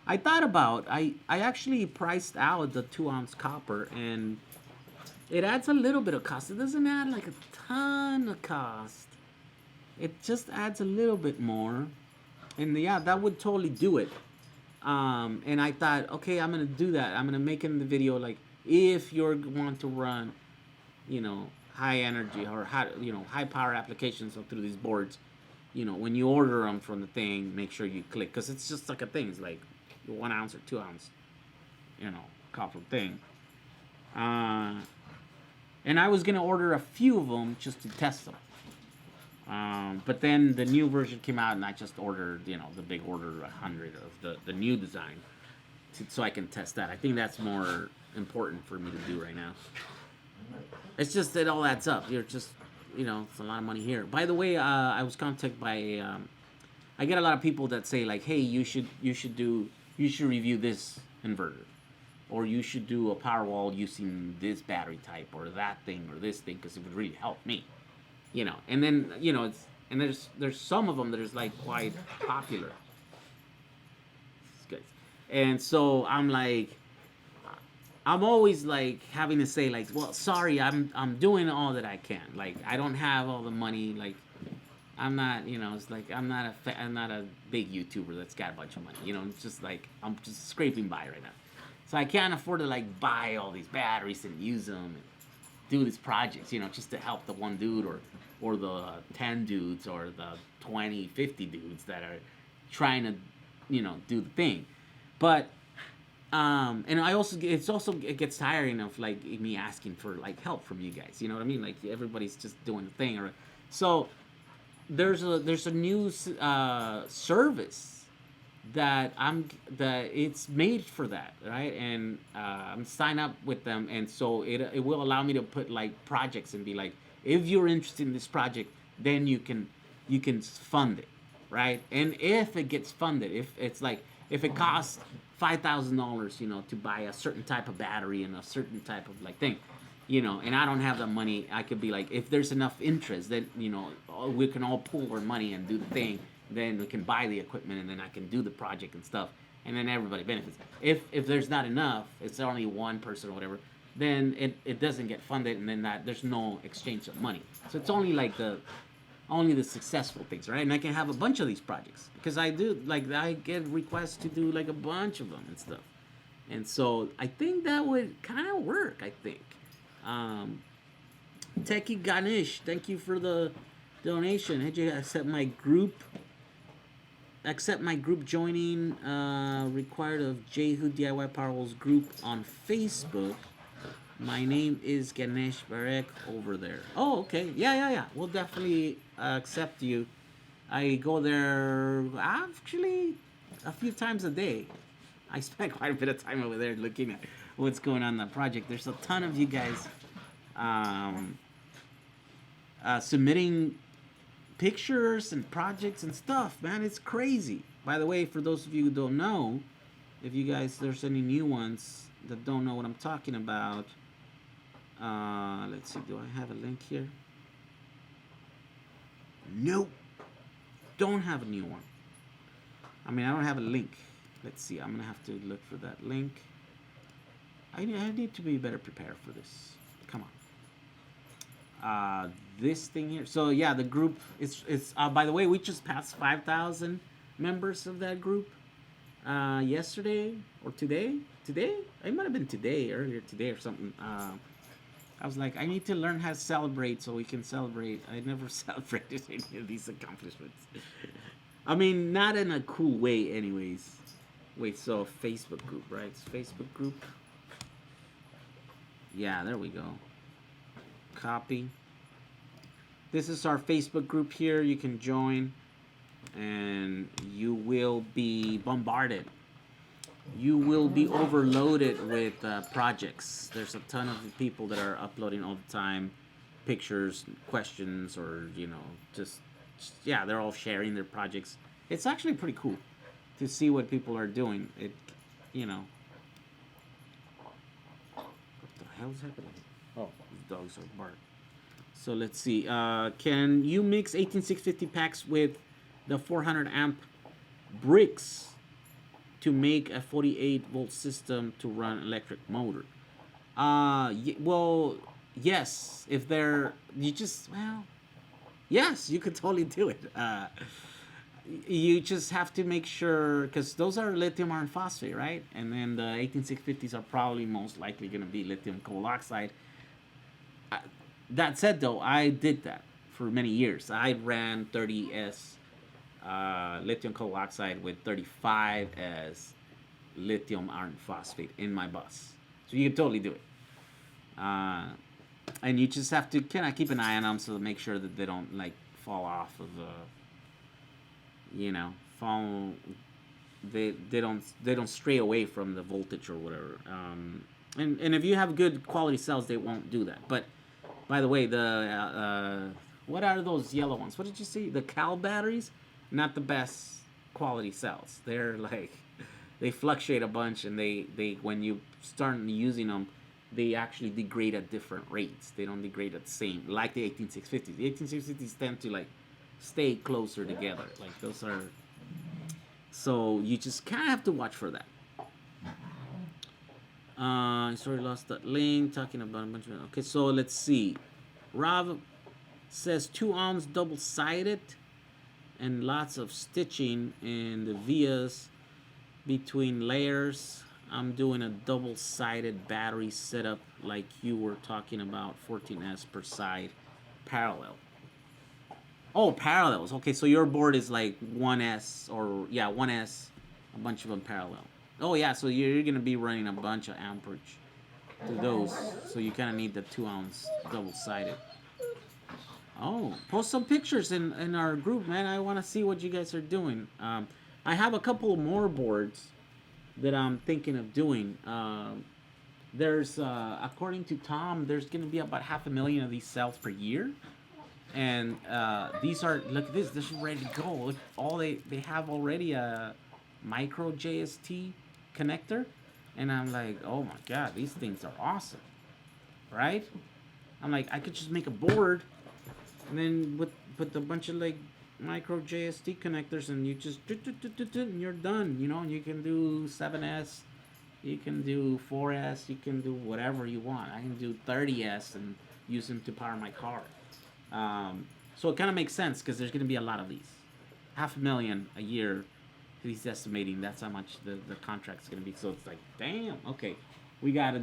I thought about, I actually priced out the 2-ounce copper, and It adds a little bit of cost. It doesn't add like a ton of cost. It just adds a little bit more. And yeah, that would totally do it. And I thought, okay, I'm gonna do that. I'm gonna make it in the video like if you want to run, you know, high energy or high, you know, high power applications through these boards. You know, when you order them from the thing, make sure you click because it's just like a thing. It's like 1 ounce or 2 ounce, you know, copper thing. And I was gonna order a few of them just to test them. But then the new version came out, and I just ordered, you know, the big order 100 of the new design, so I can test that. I think that's more important for me to do right now. It's just that all adds up. You're just, you know, it's a lot of money here. By the way, I was contacted by, I get a lot of people that say like, hey, you should review this inverter, or you should do a power wall using this battery type or that thing or this thing because it would really help me. You know, and then, you know, there's some of them that is like quite popular. It's good. And so I'm like, I'm always like having to say like, well, sorry, I'm doing all that I can. Like, I don't have all the money. Like, I'm not, you know, it's like I'm not a big YouTuber that's got a bunch of money. You know, it's just like I'm just scraping by right now. So I can't afford to like buy all these batteries and use them and do these projects, you know, just to help the one dude or the 10 dudes or the 20, 50 dudes that are trying to, you know, do the thing. But and it gets tiring of like me asking for like help from you guys. You know what I mean? Like everybody's just doing the thing, or so there's a new service that it's made for that, right? And I'm signed up with them, and so it will allow me to put like projects and be like, if you're interested in this project, then you can fund it, right? And if it gets funded, if it costs $5,000, you know, to buy a certain type of battery and a certain type of like thing, you know, and I don't have the money, I could be like, if there's enough interest, then, you know, we can all pool our money and do the thing. Then we can buy the equipment, and then I can do the project and stuff, and then everybody benefits. If there's not enough, it's only one person or whatever, then it doesn't get funded, and then there's no exchange of money. So it's only like only the successful things, right? And I can have a bunch of these projects because I get requests to do like a bunch of them and stuff, and so I think that would kind of work. I think. Techie Ganesh, thank you for the donation. Had you accept my group? Accept my group joining required of Jehu DIY Powerwalls group on Facebook. My name is Ganesh Barek over there. Oh, okay. Yeah. We'll definitely accept you. I go there actually a few times a day. I spend quite a bit of time over there looking at what's going on in the project. There's a ton of you guys submitting pictures and projects and stuff, man. It's crazy. By the way, for those of you who don't know, if you guys, there's any new ones that don't know what I'm talking about, let's see, do I have a link here? Nope, don't have a new one. I mean, I don't have a link. Let's see, I'm gonna have to look for that link. I need to be better prepared for this. Come on. This thing here. So yeah, the group is by the way, we just passed 5,000 members of that group yesterday or today. It might have been earlier today or something. I was like, I need to learn how to celebrate so we can celebrate. I never celebrated any of these accomplishments. I mean, not in a cool way anyways. Wait, so Facebook group, right? It's Facebook group. Yeah, there we go. Copy. This is our Facebook group here. You can join, and you will be bombarded. You will be overloaded with projects. There's a ton of people that are uploading all the time, pictures, questions, or, you know, just yeah, they're all sharing their projects. It's actually pretty cool to see what people are doing. It, you know. What the hell is happening? Oh, these dogs are barking. So let's see. Can you mix 18650 packs with the 400 amp bricks to make a 48 volt system to run electric motor? Well, yes, if they're you just well, yes, you could totally do it. You just have to make sure because those are lithium iron phosphate, right? And then the 18650s are probably most likely going to be lithium coal oxide. I, that said, though, I did that for many years. I ran 30s lithium coal oxide with 35 as lithium iron phosphate in my bus, so you can totally do it. Uh, and you just have to kind of keep an eye on them so to make sure that they don't like fall off of the you know fall they don't stray away from the voltage or whatever. And if you have good quality cells, they won't do that. But by the way, the what are those yellow ones? What did you see? The Cal batteries, not the best quality cells. They're like they fluctuate a bunch, and they when you start using them, they actually degrade at different rates. They don't degrade at the same like the 18650s. The 18650s tend to like stay closer together. Like those are. So you just kind of have to watch for that. I sorry lost that link talking about a bunch of. Okay, so let's see. Rob says 2 ounce double sided and lots of stitching in the vias between layers. I'm doing a double sided battery setup like you were talking about, 14S per side, parallel. Oh, parallels. Okay, so your board is like 1S or yeah, 1S, a bunch of them parallel. Oh yeah, so you're gonna be running a bunch of amperage to those, so you kind of need the 2 ounce double sided. Oh, post some pictures in our group, man. I want to see what you guys are doing. I have a couple more boards that I'm thinking of doing. There's according to Tom, there's gonna be about 500,000 of these cells per year. And these are look at this. This is ready to go. Look, all they have already a micro JST connector, and I'm like, oh my god, these things are awesome, right? I'm like, I could just make a board, and then put a bunch of like micro JST connectors, and you just and you're done. You know, you can do 7S, you can do 4S, you can do whatever you want. I can do 30S and use them to power my car. So it kind of makes sense because there's going to be a lot of these. 500,000 a year. He's estimating that's how much the contract's going to be. So it's like, damn, okay, we got to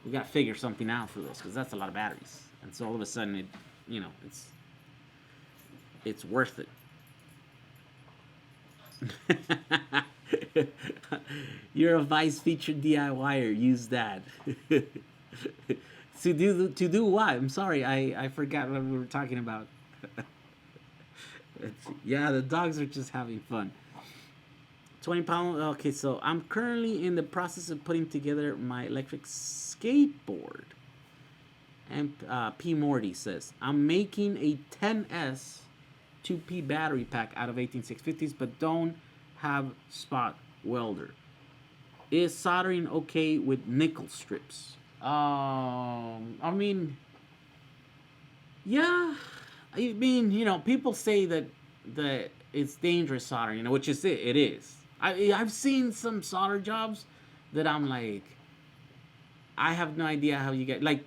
we got to figure something out for this because that's a lot of batteries. And so all of a sudden, it's worth it. You're a Vice featured DIYer. Use that. To do what? I'm sorry, I forgot what we were talking about. Yeah, the dogs are just having fun. 20 pound. Okay, so I'm currently in the process of putting together my electric skateboard. And P Morty says I'm making a 10S 2P battery pack out of 18650s, but don't have spot welder. Is soldering okay with nickel strips? I mean, yeah. I mean, people say that it's dangerous soldering, which is it. It is. I've seen some solder jobs that I'm like, I have no idea how you get like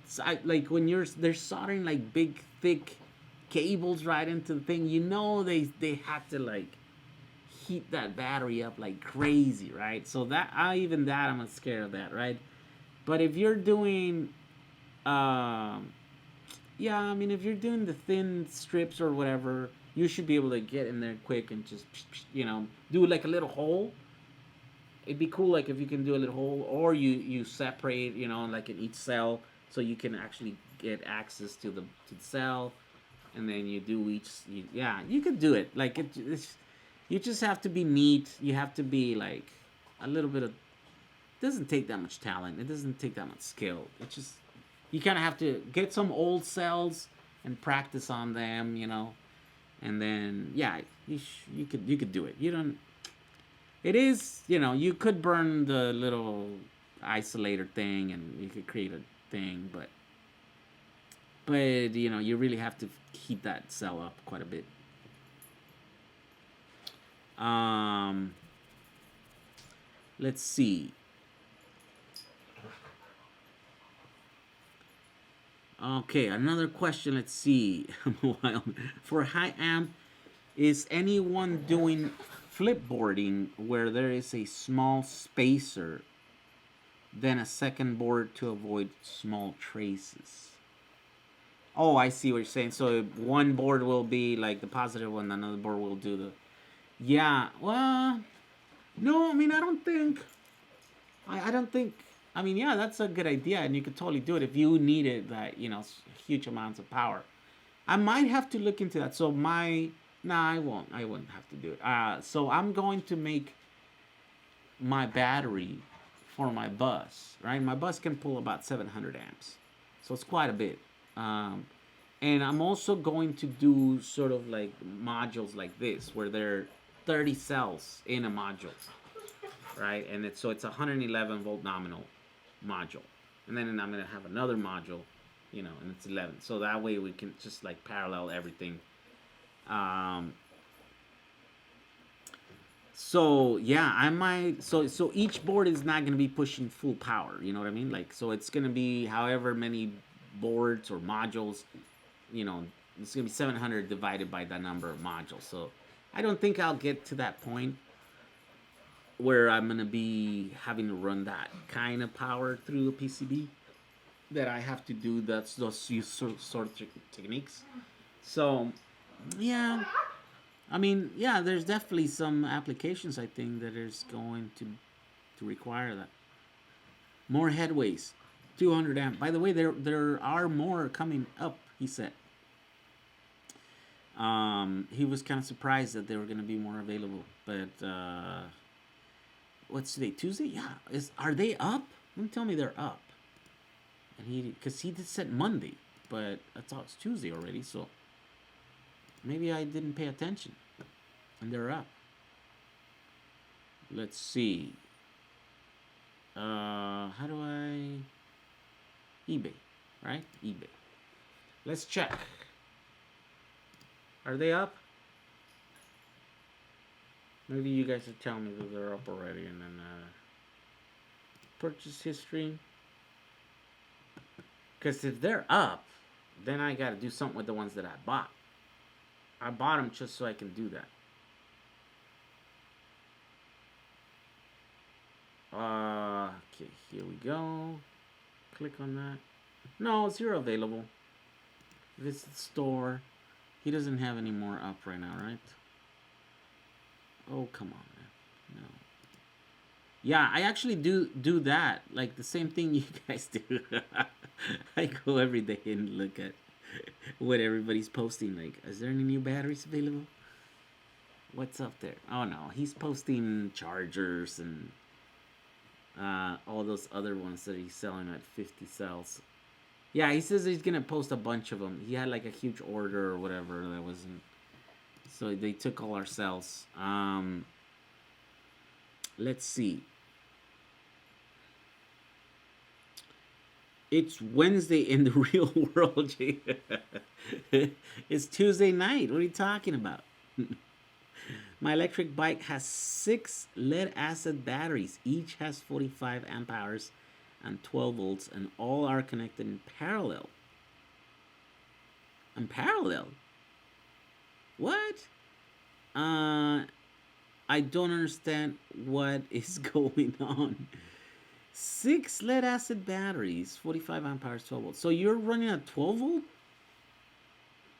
when they're soldering like big thick cables right into the thing. They have to like heat that battery up like crazy, right? So I'm scared of that, right? But if you're doing, yeah, I mean, if you're doing the thin strips or whatever, you should be able to get in there quick and just, do like a little hole. It'd be cool, like, if you can do a little hole, or you separate, like in each cell, so you can actually get access to the cell, and then you do you could do it. Like, you just have to be neat. You have to be, like, a little bit of, it doesn't take that much talent. It doesn't take that much skill. It's just, you kind of have to get some old cells and practice on them, and then, yeah, you could do it. You don't, it is, you could burn the little isolator thing and you could create a thing, but you really have to heat that cell up quite a bit. Let's see. Okay, another question. Let's see. For high amp, is anyone doing flipboarding where there is a small spacer, then a second board to avoid small traces? Oh, I see what you're saying. So one board will be like the positive one, another board will do the. Yeah. Well, no. I mean, I don't think. I don't think. I mean, yeah, that's a good idea, and you could totally do it if you needed that, huge amounts of power. I might have to look into that. So nah, I won't. I wouldn't have to do it. So I'm going to make my battery for my bus. Right, my bus can pull about 700 amps, so it's quite a bit. Um, and I'm also going to do sort of like modules like this, where there are 30 cells in a module, right? And it's 111 volt nominal module, and then I'm gonna have another module, and it's 11. So that way we can just like parallel everything. Um, so yeah, I might. So each board is not gonna be pushing full power. You know what I mean? Like, so it's gonna be however many boards or modules. You know, it's gonna be 700 divided by the number of modules. So I don't think I'll get to that point where I'm gonna be having to run that kind of power through a PCB that I have to do those sort of techniques. So yeah, I mean, yeah, there's definitely some applications I think that is going to require that. More headways, 200 amp. By the way, there are more coming up. He said. He was kind of surprised that there were going to be more available, but what's today? Tuesday? Yeah. Are they up? Don't tell me they're up. And because he did said Monday, but I thought it's Tuesday already, so maybe I didn't pay attention. And they're up. Let's see. How do I? eBay, right? eBay. Let's check. Are they up? Maybe you guys are telling me that they're up already, and then purchase history. Because if they're up, then I got to do something with the ones that I bought. I bought them just so I can do that. Okay, here we go. Click on that. No, 0 available. Visit store. He doesn't have any more up right now, right? Oh, come on, man. No. Yeah, I actually do that. Like the same thing you guys do. I go every day and look at what everybody's posting. Like, is there any new batteries available? What's up there? Oh no, he's posting chargers and all those other ones that he's selling at 50 cells. Yeah, he says he's gonna post a bunch of them. He had like a huge order or whatever that wasn't. So they took all our cells. Let's see. It's Wednesday in the real world, Jay. It's Tuesday night. What are you talking about? My electric bike has 6 lead acid batteries. Each has 45 amp hours and 12 volts, and all are connected in parallel. In parallel? What? I don't understand what is going on. 6 lead acid batteries, 45 amp hours, 12 volts. So you're running a 12 volt?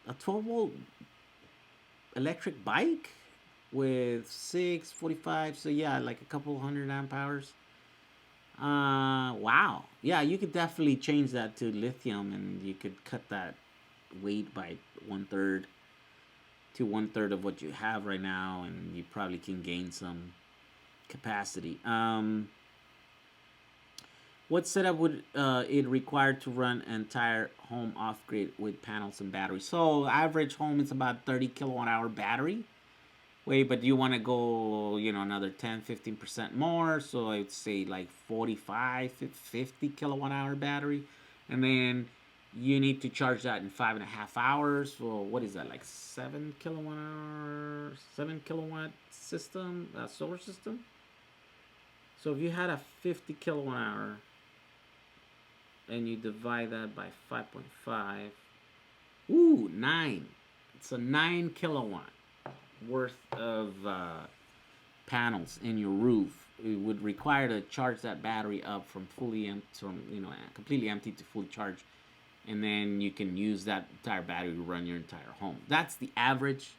A 12 volt electric bike with 6, 45. So yeah, like a couple hundred amp hours. Wow. Yeah, you could definitely change that to lithium, and you could cut that weight by 1/3 to 1/3 of what you have right now, and you probably can gain some capacity. What setup would it require to run an entire home off-grid with panels and batteries? So average home is about 30 kilowatt hour battery. Wait, but you want to go, another 10-15% more. So I would say like 45, 50 kilowatt hour battery. And then you need to charge that in 5.5 hours. Well, what is that, like 7 kilowatt hour, 7 kilowatt system, solar system? So if you had a 50 kilowatt hour and you divide that by 5.5. Ooh, 9. It's a 9 kilowatt worth of panels in your roof. It would require to charge that battery up from completely empty to fully charged, and then you can use that entire battery to run your entire home. That's the average.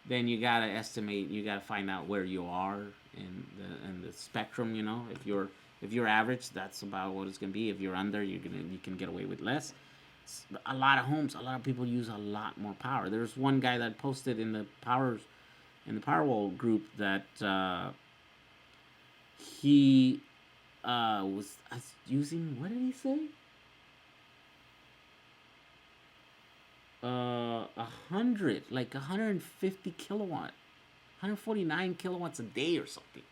Then you gotta estimate. You gotta find out where you are in the spectrum. You know, if you're average, that's about what it's gonna be. If you're under, you can get away with less. A lot of homes, a lot of people use a lot more power. There's one guy that posted in the Powerwall group that he was using, what did he say? 150 kilowatt, 149 kilowatts a day or something.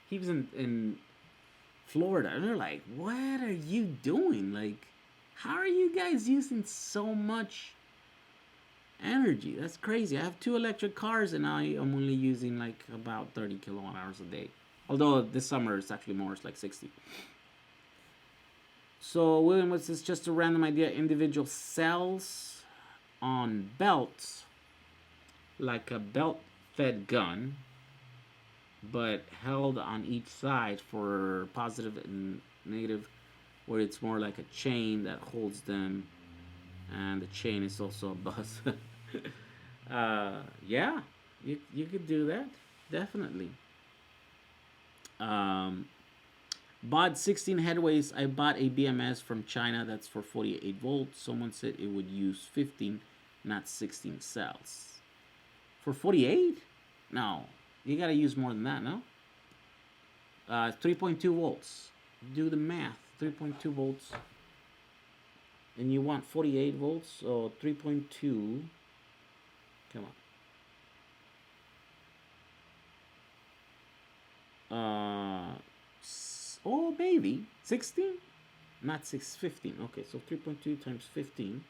He was in Florida, and they're like, "What are you doing? Like, how are you guys using so much energy? That's crazy." I have 2 electric cars, and I am only using like about 30 kilowatt hours a day. Although this summer it's actually more, it's like 60. So, William, what's this? Just a random idea. Individual cells on belts, like a belt-fed gun, but held on each side for positive and negative, where it's more like a chain that holds them, and the chain is also a bus. Yeah, you could do that, definitely. Bought 16 headways. I bought a BMS from China that's for 48 volts. Someone said it would use 15, not 16 cells. For 48? No, you gotta use more than that, no? 3.2 volts. Do the math. 3.2 volts. And you want 48 volts, so 3.2. Come on. Oh, baby. 16? Not 615. Okay, so 3.2 times 15.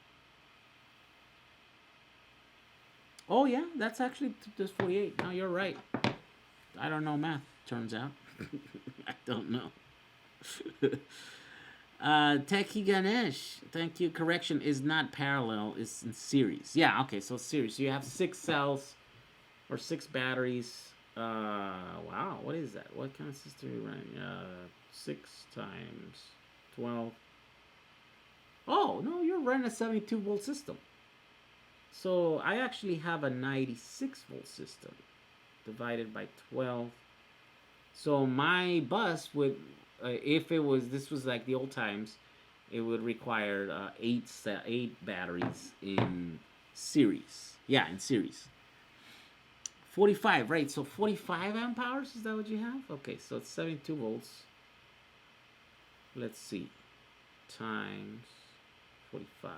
Oh, yeah, that's actually just 48. No, you're right. I don't know math, turns out. I don't know. Techie Ganesh, thank you. Correction, is not parallel, it's in series. Yeah, okay, so series. So you have 6 cells or 6 batteries. Wow, what is that? What kind of system are you running? 6 times 12. Oh, no, you're running a 72 volt system. So I actually have a 96 volt system divided by 12. So my bus would, if this was like the old times, it would require 8 batteries in series. Yeah, in series. 45, right? So 45 amp hours, is that what you have? Okay, so it's 72 volts. Let's see. Times 45.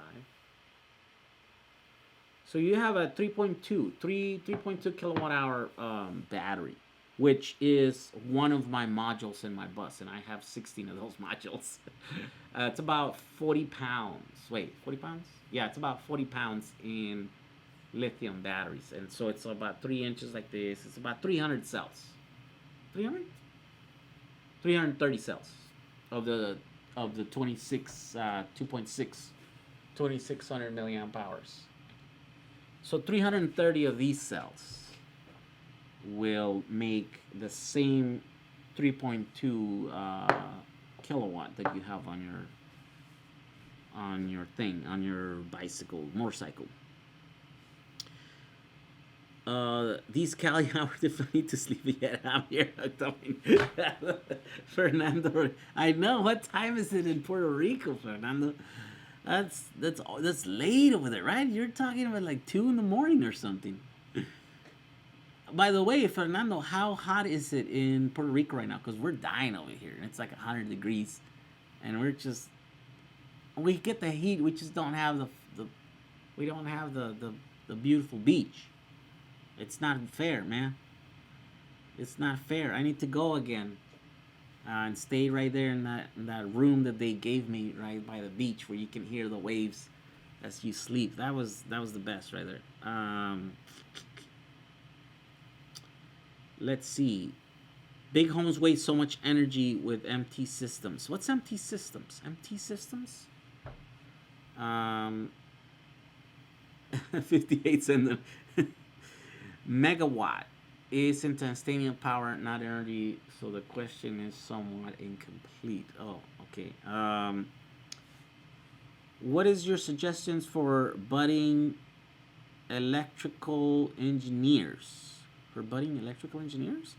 So you have a 3.2 kilowatt hour battery, which is one of my modules in my bus, and I have 16 of those modules. It's about 40 pounds. Wait, 40 pounds? Yeah, it's about 40 pounds in lithium batteries, and so it's about 3 inches like this. It's about 300 cells. 300? 330 cells of the 26 2.6 2600 milliamp hours. So 330 of these cells will make the same 3.2 kilowatt that you have on your bicycle, motorcycle. These Cali hours, if I need to sleep yet, I'm here. Fernando, I know. What time is it in Puerto Rico, Fernando? That's late over there, right? You're talking about like 2 in the morning or something. By the way, Fernando, how hot is it in Puerto Rico right now? Because we're dying over here, and it's like 100 degrees, and we get the heat. We just don't have the beautiful beach. It's not fair, man. It's not fair. I need to go again. And stay right there in that room that they gave me right by the beach, where you can hear the waves as you sleep. That was the best right there. Let's see. Big homes waste so much energy with MT systems. What's MT systems? MT systems? Um, 58 cents. Megawatt is instantaneous power, not energy. So the question is somewhat incomplete. Oh, okay. What is your suggestions for budding electrical engineers? For budding electrical engineers?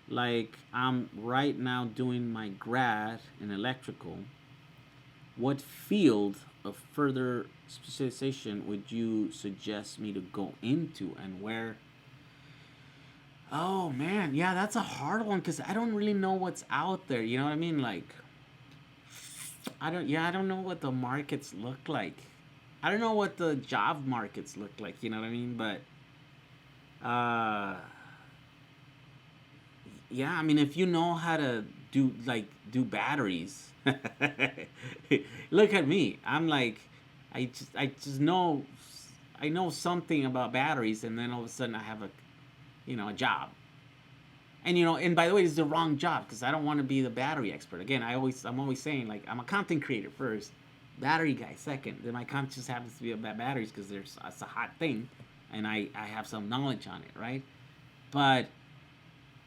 Like, I'm right now doing my grad in electrical. What field of further specialization would you suggest me to go into, and where? Oh man, yeah, that's a hard one because I don't really know what's out there. You know what I mean? Like, I don't know what the markets look like. I don't know what the job markets look like. You know what I mean? But uh, yeah, I mean, if you know how to do batteries, look at me. I'm like, I just know, I know something about batteries, and then all of a sudden I have a job. And and by the way, it's the wrong job because I don't want to be the battery expert. Again, I'm always saying, like, I'm a content creator first, battery guy second. Then my content just happens to be about batteries because it's a hot thing, and I have some knowledge on it, right? But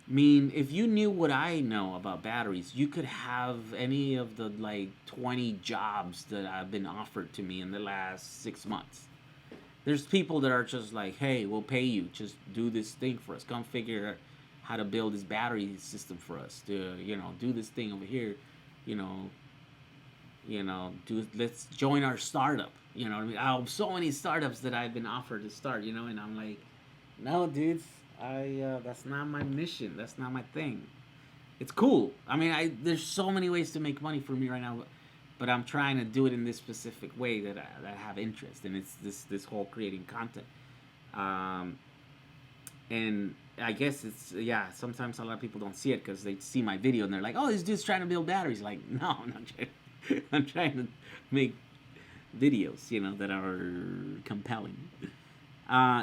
I mean, if you knew what I know about batteries, you could have any of the like 20 jobs that have been offered to me in the last 6 months. There's people that are just like, hey, we'll pay you, just do this thing for us. Come figure how to build this battery system for us. To do this thing over here. You know, let's join our startup. You know what I mean? I have so many startups that I've been offered to start. And I'm like, no, dudes, that's not my mission. That's not my thing. It's cool. I mean, there's so many ways to make money for me right now, but I'm trying to do it in this specific way that I have interest, and it's this whole creating content. Um, and I guess it's, yeah. Sometimes a lot of people don't see it because they see my video and they're like, "Oh, this dude's trying to build batteries." Like, no, I'm not trying. I'm trying to make videos, that are compelling.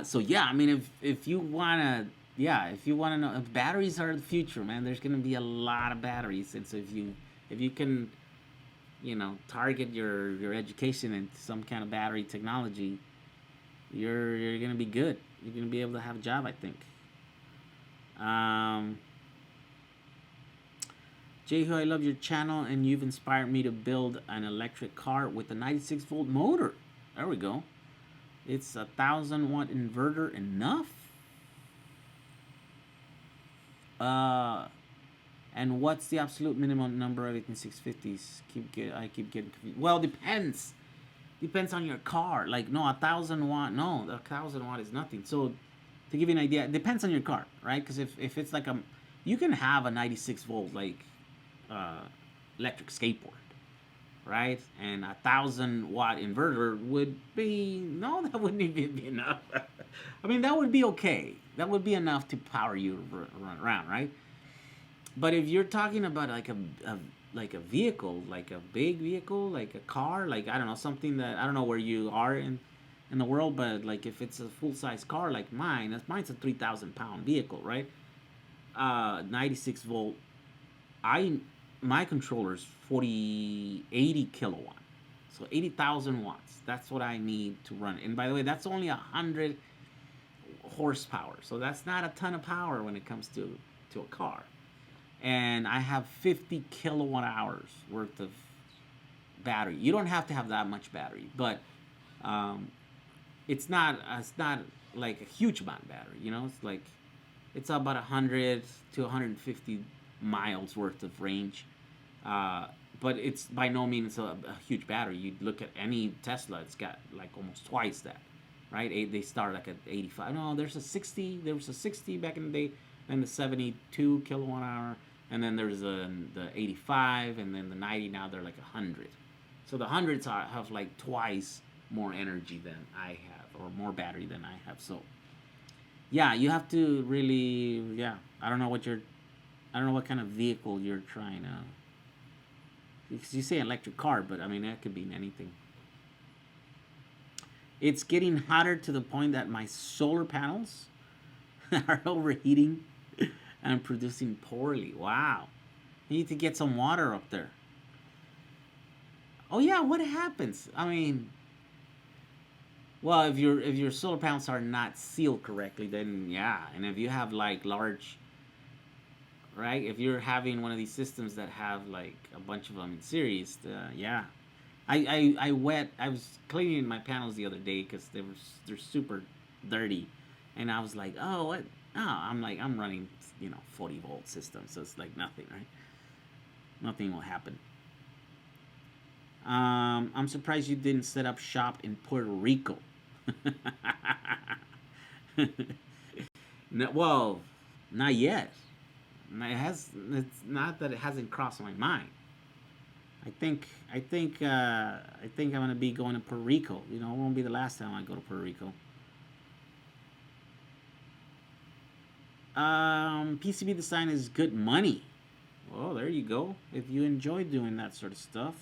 So yeah, I mean, if you wanna, yeah, if you wanna know, if batteries are the future, man, there's gonna be a lot of batteries, and so if you can, target your education into some kind of battery technology, you're gonna be good. You're gonna be able to have a job, I think. Um, Jehu, I love your channel, and you've inspired me to build an electric car with a 96-volt motor. There we go. It's 1,000-watt inverter enough? And what's the absolute minimum number of 18650s? I keep getting confused. Well, depends. Depends on your car. Like, no, 1,000-watt. No, 1,000-watt is nothing. So, to give you an idea, it depends on your car, right? Because if it's like you can have a 96-volt like electric skateboard, right? And 1,000-watt inverter would be, no, that wouldn't even be enough. I mean, that would be okay. That would be enough to power you to run around, right? But if you're talking about like a vehicle, like a big vehicle, like a car, like, I don't know, something that, I don't know where you are in the world, but like if it's a full size car like mine's a 3,000-pound vehicle, right? 96-volt. My controller's 80 kilowatt, so 80,000 watts. That's what I need to run it. And by the way, that's only 100 horsepower, so that's not a ton of power when it comes to a car. And I have 50 kilowatt hours worth of battery. You don't have to have that much battery, but it's not like a huge amount of battery. It's like, it's about 100 to 150 miles worth of range. But it's by no means a huge battery. You look at any Tesla, it's got like almost twice that, right? They start like at 85. No, there's a 60. There was a 60 back in the day, and the 72 kilowatt hour, and then there's the 85, and then the 90. Now they're like 100. So the hundreds have like twice more energy than I have, or more battery than I have. So yeah, you have to really, yeah. I don't know what kind of vehicle you're trying to. Because you say electric car, but I mean, that could be anything. It's getting hotter to the point that my solar panels are overheating and producing poorly. Wow. You need to get some water up there. Oh, yeah, what happens? I mean, Well, if your solar panels are not sealed correctly, then yeah. And if you have like large, right? If you're having one of these systems that have like a bunch of them in series, yeah. I was cleaning my panels the other day because they're super dirty, and I was like, oh what? Oh, I'm running 40-volt system, so it's like nothing, right? Nothing will happen. I'm surprised you didn't set up shop in Puerto Rico. No, well, not yet. It's not that it hasn't crossed my mind. I think I'm gonna be going to Puerto Rico. It won't be the last time I go to Puerto Rico. PCB design is good money. Well, there you go. If you enjoy doing that sort of stuff,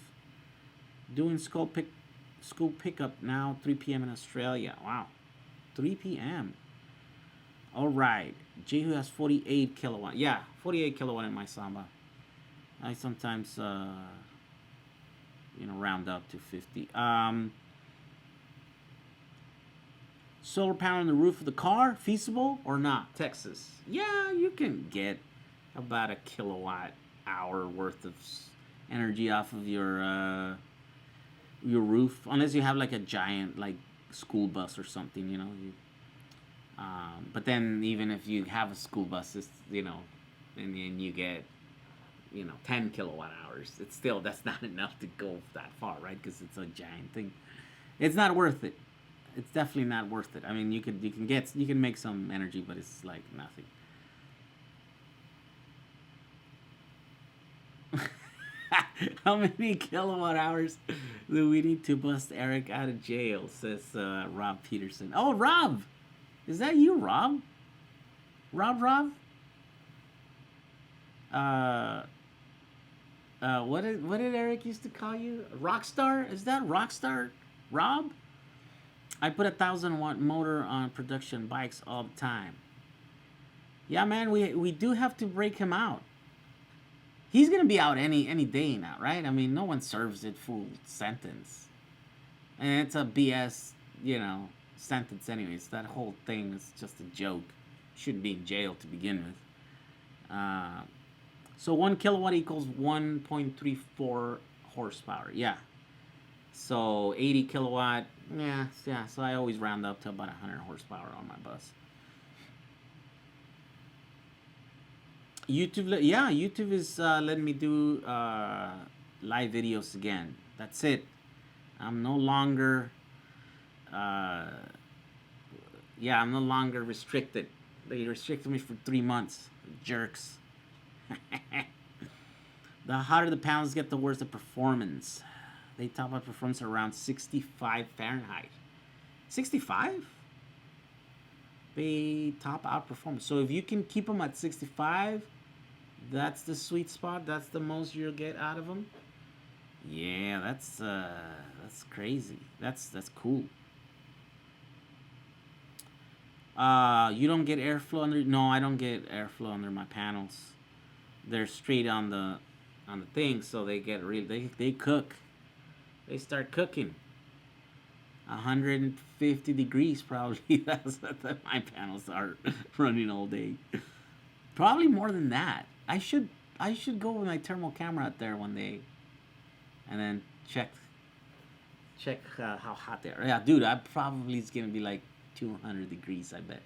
doing school pickup now, 3 p.m. in Australia. Wow, 3 p.m. All right. Jehu has 48 kilowatt. Yeah, 48 kilowatt in my Samba. I sometimes round up to 50. Solar panel on the roof of the car, feasible or not? Texas. Yeah, you can get about a kilowatt hour worth of energy off of your roof, unless you have like a giant like school bus or something. But then even if you have a school bus, and you get 10 kilowatt hours, that's not enough to go that far, right? Because it's a giant thing. It's not worth it. It's definitely not worth it. I mean, you can make some energy, but it's like nothing. How many kilowatt hours do we need to bust Eric out of jail? Says Rob Peterson. Oh, Rob, is that you, Rob? Rob? Uh, what did Eric used to call you? Rockstar? Is that Rockstar, Rob? I put a 1,000-watt motor on production bikes all the time. Yeah, man, we do have to break him out. He's gonna be out any day now, right? I mean, no one serves it full sentence, and it's a BS, sentence anyways. That whole thing is just a joke. Shouldn't be in jail to begin with. So 1 kilowatt equals 1.34 horsepower. Yeah. So 80 kilowatt. Yeah. So I always round up to about 100 horsepower on my bus. YouTube is letting me do live videos again. That's it. I'm no longer I'm no longer restricted. They restricted me for 3 months. Jerks. The hotter the panels get, the worse the performance. They top out performance around 65 Fahrenheit. 65? They top out performance. So if you can keep them at 65, that's the sweet spot. That's the most you'll get out of them. Yeah, that's crazy. That's cool. You don't get airflow under. No, I don't get airflow under my panels. They're straight on the thing, so they get they cook. They start cooking. 150 degrees probably. That's what my panels are running all day. Probably more than that. I should go with my thermal camera out there one day, and then check how hot they are. Yeah, dude, I probably it's gonna be like 200 degrees. I bet.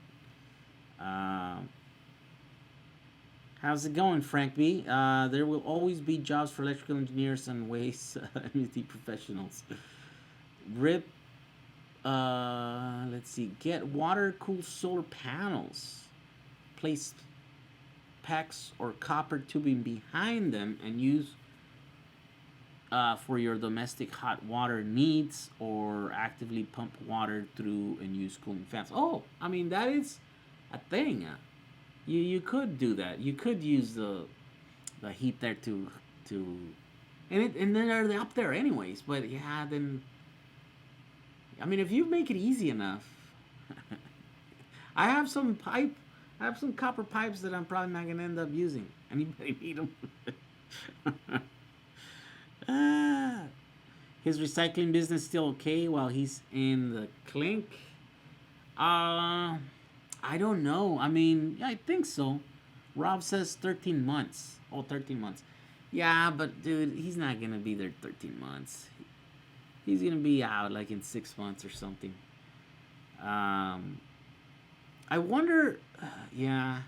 How's it going, Frank B? There will always be jobs for electrical engineers and waste MET professionals. Rip. Let's see. Get water-cooled solar panels. Place PEX or copper tubing behind them and use for your domestic hot water needs, or actively pump water through and use cooling fans. Oh, I mean, that is a thing. You could do that. You could use the heat there to and then they're up there anyways. But yeah, then I mean, if you make it easy enough, I have some copper pipes that I'm probably not gonna end up using. Anybody need them? His recycling business still okay while he's in the clink? I don't know. I mean, yeah, I think so. Rob says 13 months. Oh, 13 months. Yeah, but dude, he's not gonna be there 13 months. He's gonna be out like in 6 months or something. I wonder. Yeah.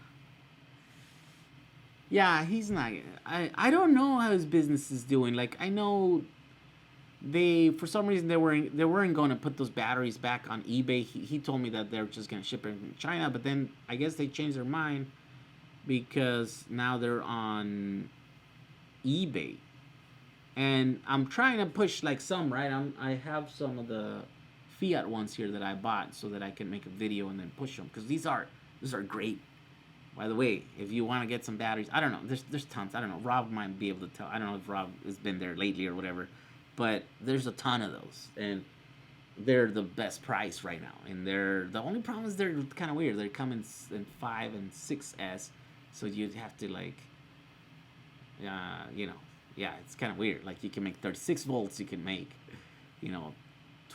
Yeah, he's not. I don't know how his business is doing. Like I know they for some reason they weren't going to put those batteries back on eBay. He told me that they're just going to ship it from China, but then I guess they changed their mind because now they're on eBay. And I'm trying to push like some, right? I have some of the Fiat ones here that I bought so that I can make a video and then push them because these are great. By the way, if you want to get some batteries, I don't know. There's tons. I don't know. Rob might be able to tell. I don't know if Rob has been there lately or whatever, but there's a ton of those, and they're the best price right now. And the only problem is they're kind of weird. They come in 5 and 6S, so you'd have to like, yeah, it's kind of weird. Like you can make 36 volts. You can make,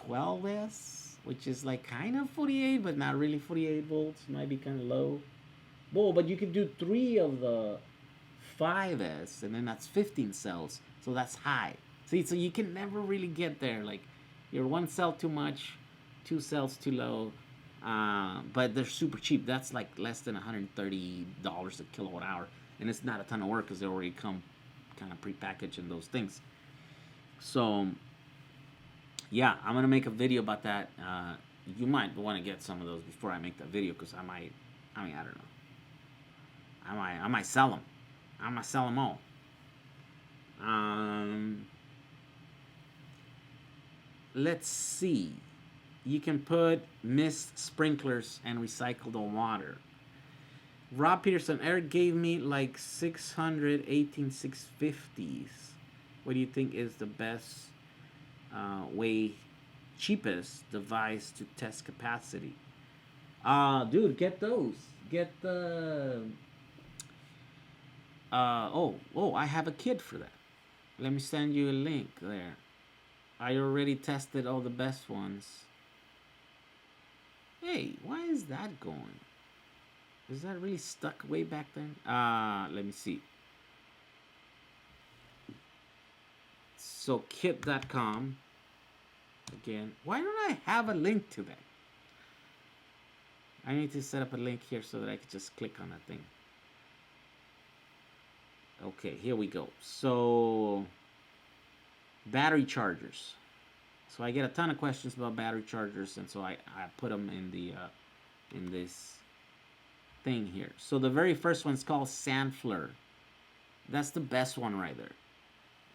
12S, which is like kind of 48, but not really 48 volts. Might be kind of low. Whoa, but you can do 3 of the 5S, and then that's 15 cells, so that's high. See, so you can never really get there. Like, you're 1 cell too much, 2 cells too low, but they're super cheap. That's like less than $130 a kilowatt hour, and it's not a ton of work because they already come kind of prepackaged in those things. So, yeah, I'm gonna make a video about that. You might want to get some of those before I make that video because I don't know. I might sell them. I might sell them all. Let's see. You can put mist sprinklers and recycled water. Rob Peterson, Eric gave me like 600 18650s. What do you think is the best cheapest device to test capacity? Dude, get those. Get the I have a kit for that. Let me send you a link there. I already tested all the best ones. Hey, why is that going? Is that really stuck way back then? Let me see. So kit.com. Again, why don't I have a link to that? I need to set up a link here so that I can just click on that thing. Okay, here we go. So, battery chargers. So I get a ton of questions about battery chargers, and so I put them in the in this thing here. So the very first one's called Sandfleur. That's the best one right there.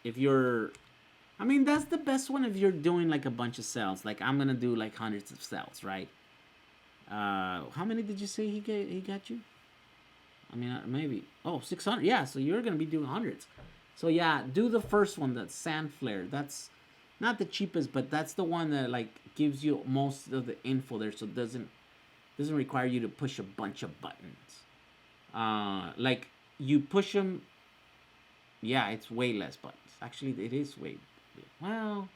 That's the best one if you're doing like a bunch of cells. Like I'm gonna do like hundreds of cells, right? How many did you say he got you? Maybe 600. Yeah, so you're gonna be doing hundreds. So yeah, do the first one, that Sandfleur. That's not the cheapest, but that's the one that like gives you most of the info there, so it doesn't require you to push a bunch of buttons. Like you push them. Yeah, it's way less buttons. Actually, it is way. Well,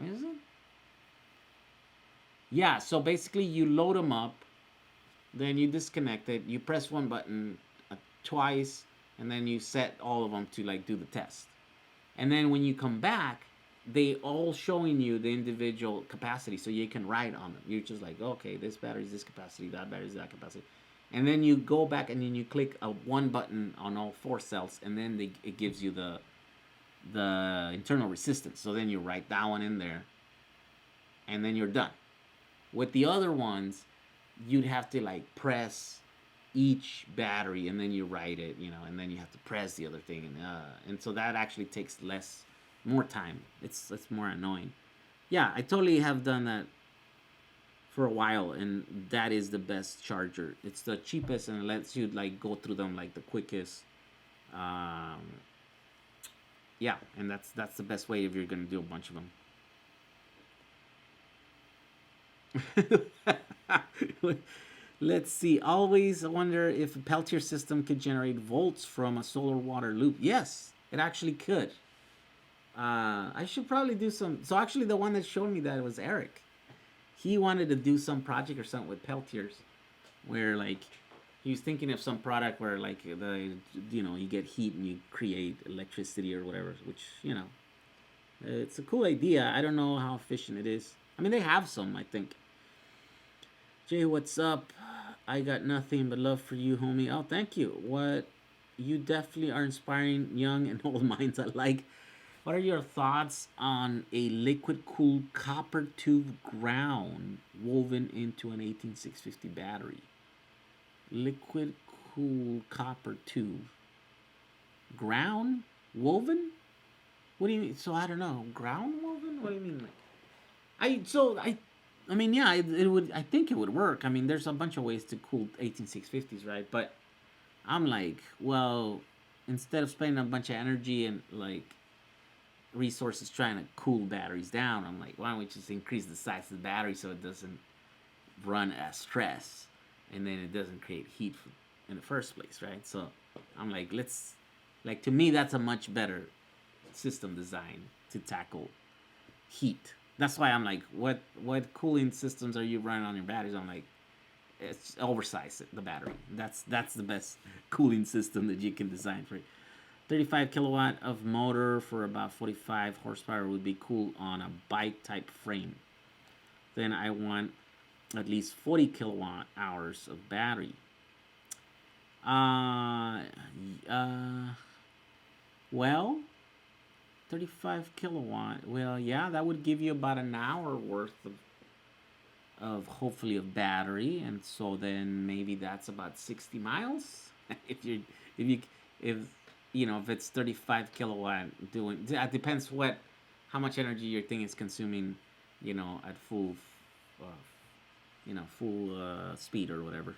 is it? Yeah, so basically you load them up, then you disconnect it, you press one button twice, and then you set all of them to like do the test. And then when you come back, they all showing you the individual capacity, so you can write on them. You're just like, okay, this battery is this capacity, that battery is that capacity. And then you go back and then you click one button on all 4 cells, and then it gives you the internal resistance. So then you write that one in there, and then you're done. With the other ones, you'd have to like press each battery, and then you write it, and then you have to press the other thing, and so that actually takes more time. It's more annoying. Yeah, I totally have done that for a while, and that is the best charger. It's the cheapest, and it lets you like go through them like the quickest. Yeah, and that's the best way if you're gonna do a bunch of them. Let's see. Always wonder if a Peltier system could generate volts from a solar water loop. Yes, it actually could. I should probably do some. So actually, the one that showed me that was Eric. He wanted to do some project or something with Peltiers, where like he was thinking of some product where like you get heat and you create electricity or whatever, which it's a cool idea. I don't know how efficient it is. I mean, they have some, I think. Jay, what's up? I got nothing but love for you, homie. Oh, thank you. What you definitely are inspiring young and old minds alike. What are your thoughts on a liquid cooled copper tube ground woven into an 18650 battery? Liquid cooled copper tube ground woven? What do you mean? So I don't know. Ground woven? What do you mean? I mean, yeah, it would. I think it would work. I mean, there's a bunch of ways to cool 18650s, right? But I'm like, well, instead of spending a bunch of energy and like resources trying to cool batteries down, I'm like, why don't we just increase the size of the battery so it doesn't run as stress, and then it doesn't create heat in the first place, right? So I'm like, to me, that's a much better system design to tackle heat. That's why I'm like, what cooling systems are you running on your batteries? I'm like, it's oversize the battery. That's the best cooling system that you can design for it. 35 kilowatt of motor for about 45 horsepower would be cool on a bike type frame. Then I want at least 40 kilowatt hours of battery. Well, 35 kilowatt. Well, yeah, that would give you about an hour worth of hopefully of battery, and so then maybe that's about 60 miles. if you if if it's 35 kilowatt doing, that depends how much energy your thing is consuming, at full speed or whatever.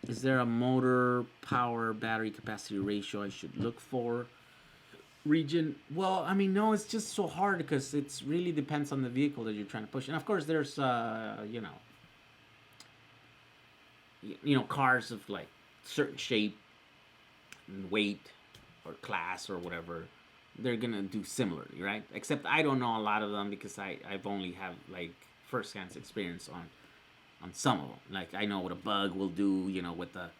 Is there a motor power battery capacity ratio I should look for? Region? Well, I mean, no, it's just so hard because it really depends on the vehicle that you're trying to push. And of course, there's cars of like certain shape and weight or class or whatever. They're gonna do similarly, right? Except I don't know a lot of them because I've only have like first-hand experience on some of them. Like I know what a Bug will do, with the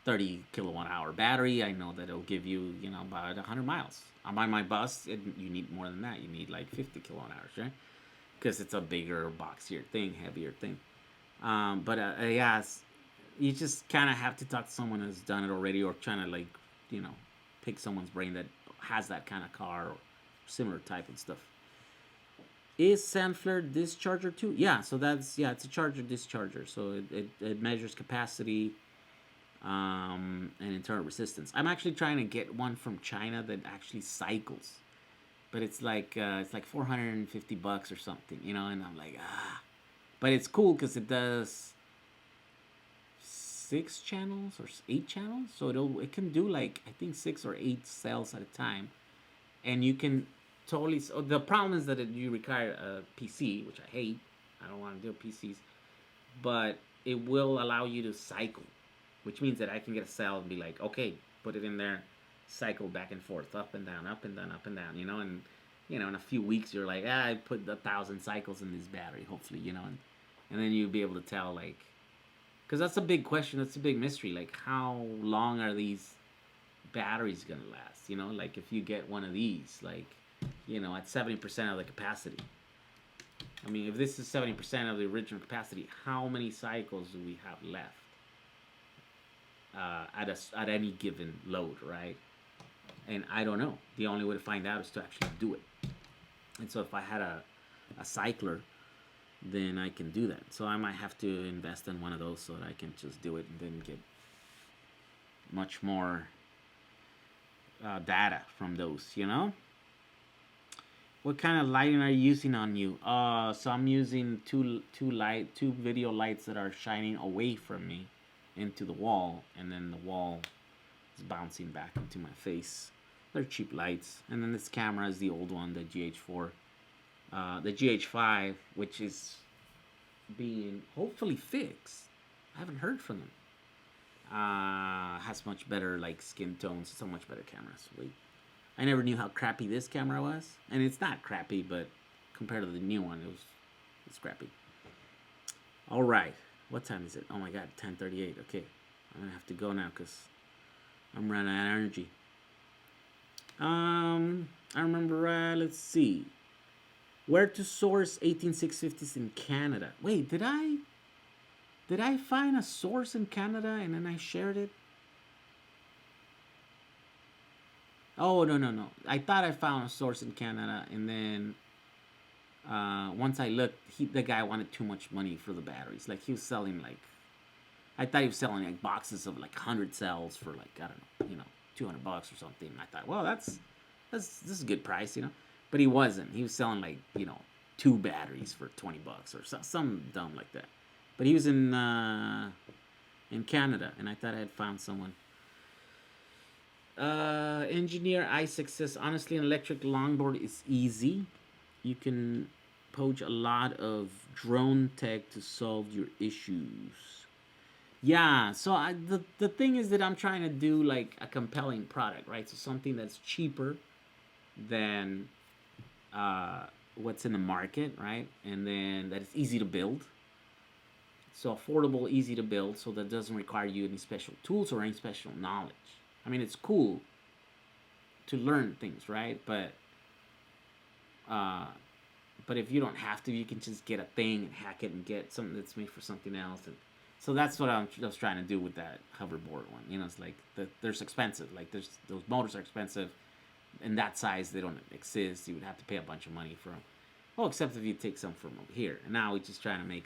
30 kilowatt hour battery. I know that it'll give you, about 100 miles. On my bus, you need more than that. You need like 50 kilowatt hours, right? Because it's a bigger, boxier thing, heavier thing. But yeah, you just kind of have to talk to someone who's done it already, or trying to like, pick someone's brain that has that kind of car or similar type of stuff. Is Sandflare discharger too? Yeah, so it's a charger discharger. So it measures capacity and internal resistance. I'm actually trying to get one from China that actually cycles, but it's like $450 or something, and I'm like, but it's cool because it does 6 channels or 8 channels, so it can do like I think 6 or 8 cells at a time, and you can totally. So the problem is that you require a PC, which I hate. I don't want to do PCs, but it will allow you to cycle, which means that I can get a cell and be like, okay, put it in there, cycle back and forth, up and down, up and down, up and down, and in a few weeks you're like, I put 1,000 cycles in this battery, hopefully, and then you'll be able to tell, like, because that's a big question, that's a big mystery, like how long are these batteries gonna last? Like if you get one of these, like, at 70% of the capacity. I mean, if this is 70% of the original capacity, how many cycles do we have left? At any given load, right? And I don't know. The only way to find out is to actually do it. And so if I had a cycler, then I can do that. So I might have to invest in one of those so that I can just do it and then get much more data from those, What kind of lighting are you using on you? So I'm using two video lights that are shining away from me into the wall, and then the wall is bouncing back into my face. They're cheap lights. And then this camera is the old one, the GH4. The GH5, which is being hopefully fixed. I haven't heard from them. Has much better like skin tones, so much better cameras. Wait. I never knew how crappy this camera was, and it's not crappy, but compared to the new one, it's crappy. All right, what time is it? Oh my God, 10:38. Okay, I'm gonna have to go now because I'm running out of energy. I remember. Let's see. Where to source 18650s in Canada? Wait, did I find a source in Canada and then I shared it? Oh no. I thought I found a source in Canada, and then once I looked, the guy wanted too much money for the batteries. Like he was selling like, I thought he was selling like boxes of like 100 cells for like, I don't know, $200 or something. And I thought, well, this is a good price, But he wasn't. He was selling like 2 batteries for $20 or some dumb like that. But he was in Canada, and I thought I had found someone. Engineer Isaac says, honestly, an electric longboard is easy. You can poach a lot of drone tech to solve your issues. Yeah, so the thing is that I'm trying to do like a compelling product, right? So something that's cheaper than what's in the market, right? And then that is easy to build. So affordable, easy to build, so that doesn't require you any special tools or any special knowledge. I mean, it's cool to learn things, right? But if you don't have to, you can just get a thing and hack it and get something that's made for something else. And so that's what I was trying to do with that hoverboard one. It's like they're expensive. Like those motors are expensive. In that size, they don't exist. You would have to pay a bunch of money for them. Well, except if you take some from over here. And now we're just trying to make them